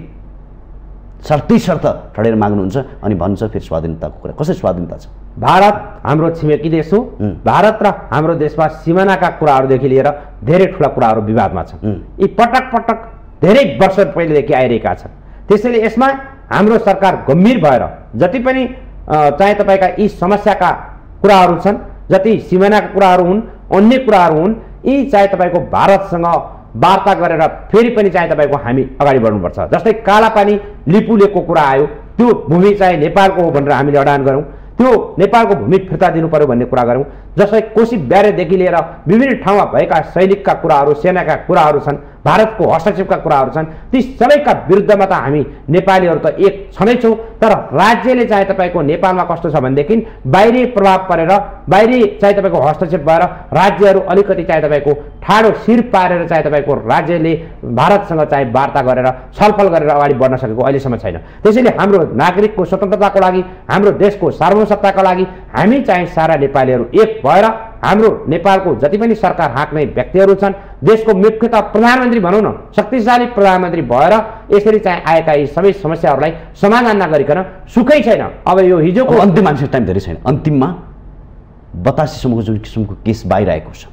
शर्तै शर्त ठडेर माग्नुहुन्छ अनि भन्छ फेरि स्वाधीनताको कुरा। कसरी स्वाधीनता छ? भारत हाम्रो छिमेकी देश हो। भारत र हाम्रो देशमा सिमानाका कुराहरूदेखि लिएर धेरै ठुला कुराहरू विवादमा छन्। यी पटक पटक धेरै वर्ष पहिलेदेखि आइरहेका छन्। त्यसैले यसमा हाम्रो सरकार गम्भीर भएर जति पनि चाहे तपाईँका यी समस्याका कुराहरू छन्, जति सिमानाका कुराहरू हुन्, अन्य कुराहरू हुन्, यी चाहे तपाईँको भारतसँग वार्ता गरेर फेरि पनि चाहे तपाईँको हामी अगाडि बढ्नुपर्छ। जस्तै कालापानी लिपुलेको कुरा आयो, त्यो भूमि चाहे नेपालको हो भनेर हामीले अडान गरौँ, त्यो नेपालको भूमि फिर्ता दिनु पर्यो भन्ने कुरा गरौँ। जस्तै कोशी ब्यारेजदेखि लिएर विभिन्न ठाउँमा भएका सैनिकका कुराहरू, सेनाका कुराहरू छन्, भारतको हस्तक्षेपका कुराहरू छन्, ती सबैका विरुद्धमा त हामी नेपालीहरू त एक छँदैछौँ। तर राज्यले चाहे तपाईँको नेपालमा कस्तो छ भनेदेखि बाहिरी प्रभाव परेर, बाहिरी चाहे तपाईँको हस्तक्षेप भएर राज्यहरू अलिकति चाहे तपाईँको ठाडो शिर पारेर चाहे तपाईँको राज्यले भारतसँग चाहे वार्ता गरेर छलफल गरेर अगाडि बढ्न सकेको अहिलेसम्म छैन। त्यसैले हाम्रो नागरिकको स्वतन्त्रताको लागि, हाम्रो देशको सार्वभौमसत्ताको लागि हामी चाहिँ सारा नेपालीहरू एक भएर हाम्रो नेपालको जति पनि सरकार हाँक्ने व्यक्तिहरू छन्, देशको मुख्यतः प्रधानमन्त्री भनौँ न, शक्तिशाली प्रधानमन्त्री भएर यसरी चाहिँ आएका यी सबै समस्याहरूलाई समाधान नगरिकन सुखै छैन। अब यो हिजोको अन्तिम मान्छे टाइम धेरै छैन। अन्तिममा 82 सम्मको जुन किसिमको केस बाहिर आएको छ,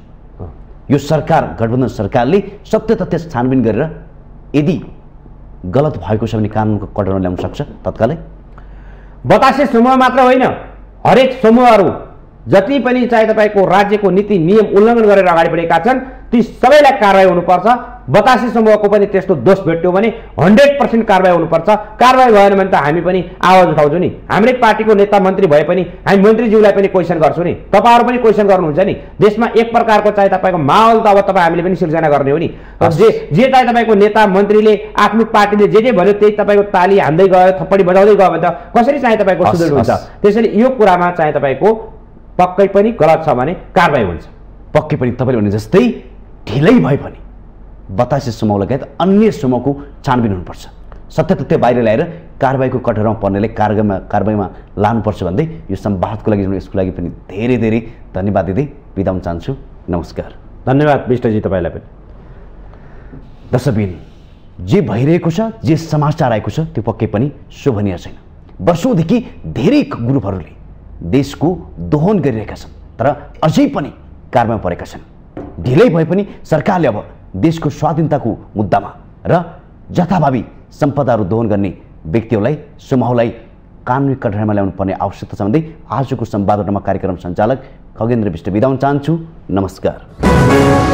यो सरकार, गठबन्धन सरकारले सत्य तथ्य छानबिन गरेर यदि गलत भएको छ भने कानुनको कटरमा ल्याउन सक्छ तत्कालै। 82 समूह मात्र होइन, हरेक समूहहरू जति पनि चाहे तपाईँको राज्यको नीति नियम उल्लङ्घन गरेर अगाडि बढेका छन्, ती सबैलाई कारवाही हुनुपर्छ। 82 समूहको पनि त्यस्तो दोष भेट्यो भने 100% कारवाही हुनुपर्छ। कारवाही भएन भने त हामी पनि आवाज उठाउँछौँ नि। हाम्रै पार्टीको नेता मन्त्री भए पनि हामी मन्त्रीज्यूलाई पनि क्वेसन गर्छौँ नि, तपाईँहरू पनि क्वेसन गर्नुहुन्छ नि। देशमा एक प्रकारको चाहे तपाईँको माहौल त अब तपाईँ हामीले पनि सिर्जना गर्ने हो नि। जे चाहे तपाईँको नेता मन्त्रीले आफ्नो पार्टीले जे भन्यो त्यही तपाईँको ताली हान्दै गयो, थप्पडी बजाउँदै गयो भने त कसरी चाहे तपाईँको सुदृढ हुन्छ? त्यसैले यो कुरामा चाहे तपाईँको पक्कै पनि गलत छ भने कारवाही हुन्छ। पक्कै पनि तपाईँले भने जस्तै ढिलै भए पनि 82 समूह लगायत अन्य समूहको छानबिन हुनुपर्छ। सत्य तथ्य बाहिर ल्याएर कारवाहीको कटरमा पर्नेलाई कारवाहीमा लानुपर्छ भन्दै यो संवादको लागि, यसको लागि पनि धेरै धेरै धन्यवाद दिँदै बिदा हुन चाहन्छु। नमस्कार। धन्यवाद विष्टजी तपाईँलाई पनि। दर्शकबिन, जे भइरहेको छ, जे समाचार आएको छ त्यो पक्कै पनि शोभनीय छैन। वर्षौँदेखि धेरै ग्रुपहरूले देशको दोहन गरिरहेका छन् तर अझै पनि कारवाहीमा परेका छन्। ढिलै भए पनि सरकारले अब देशको स्वाधीनताको मुद्दामा र जथाभावी सम्पदाहरू दोहन गर्ने व्यक्तिहरूलाई, समूहलाई कानुनी कठघरामा ल्याउनु पर्ने आवश्यकता छ भन्दै आजको संवादमा कार्यक्रम सञ्चालक खगेन्द्र विष्ट बिदा हुन चाहन्छु। नमस्कार।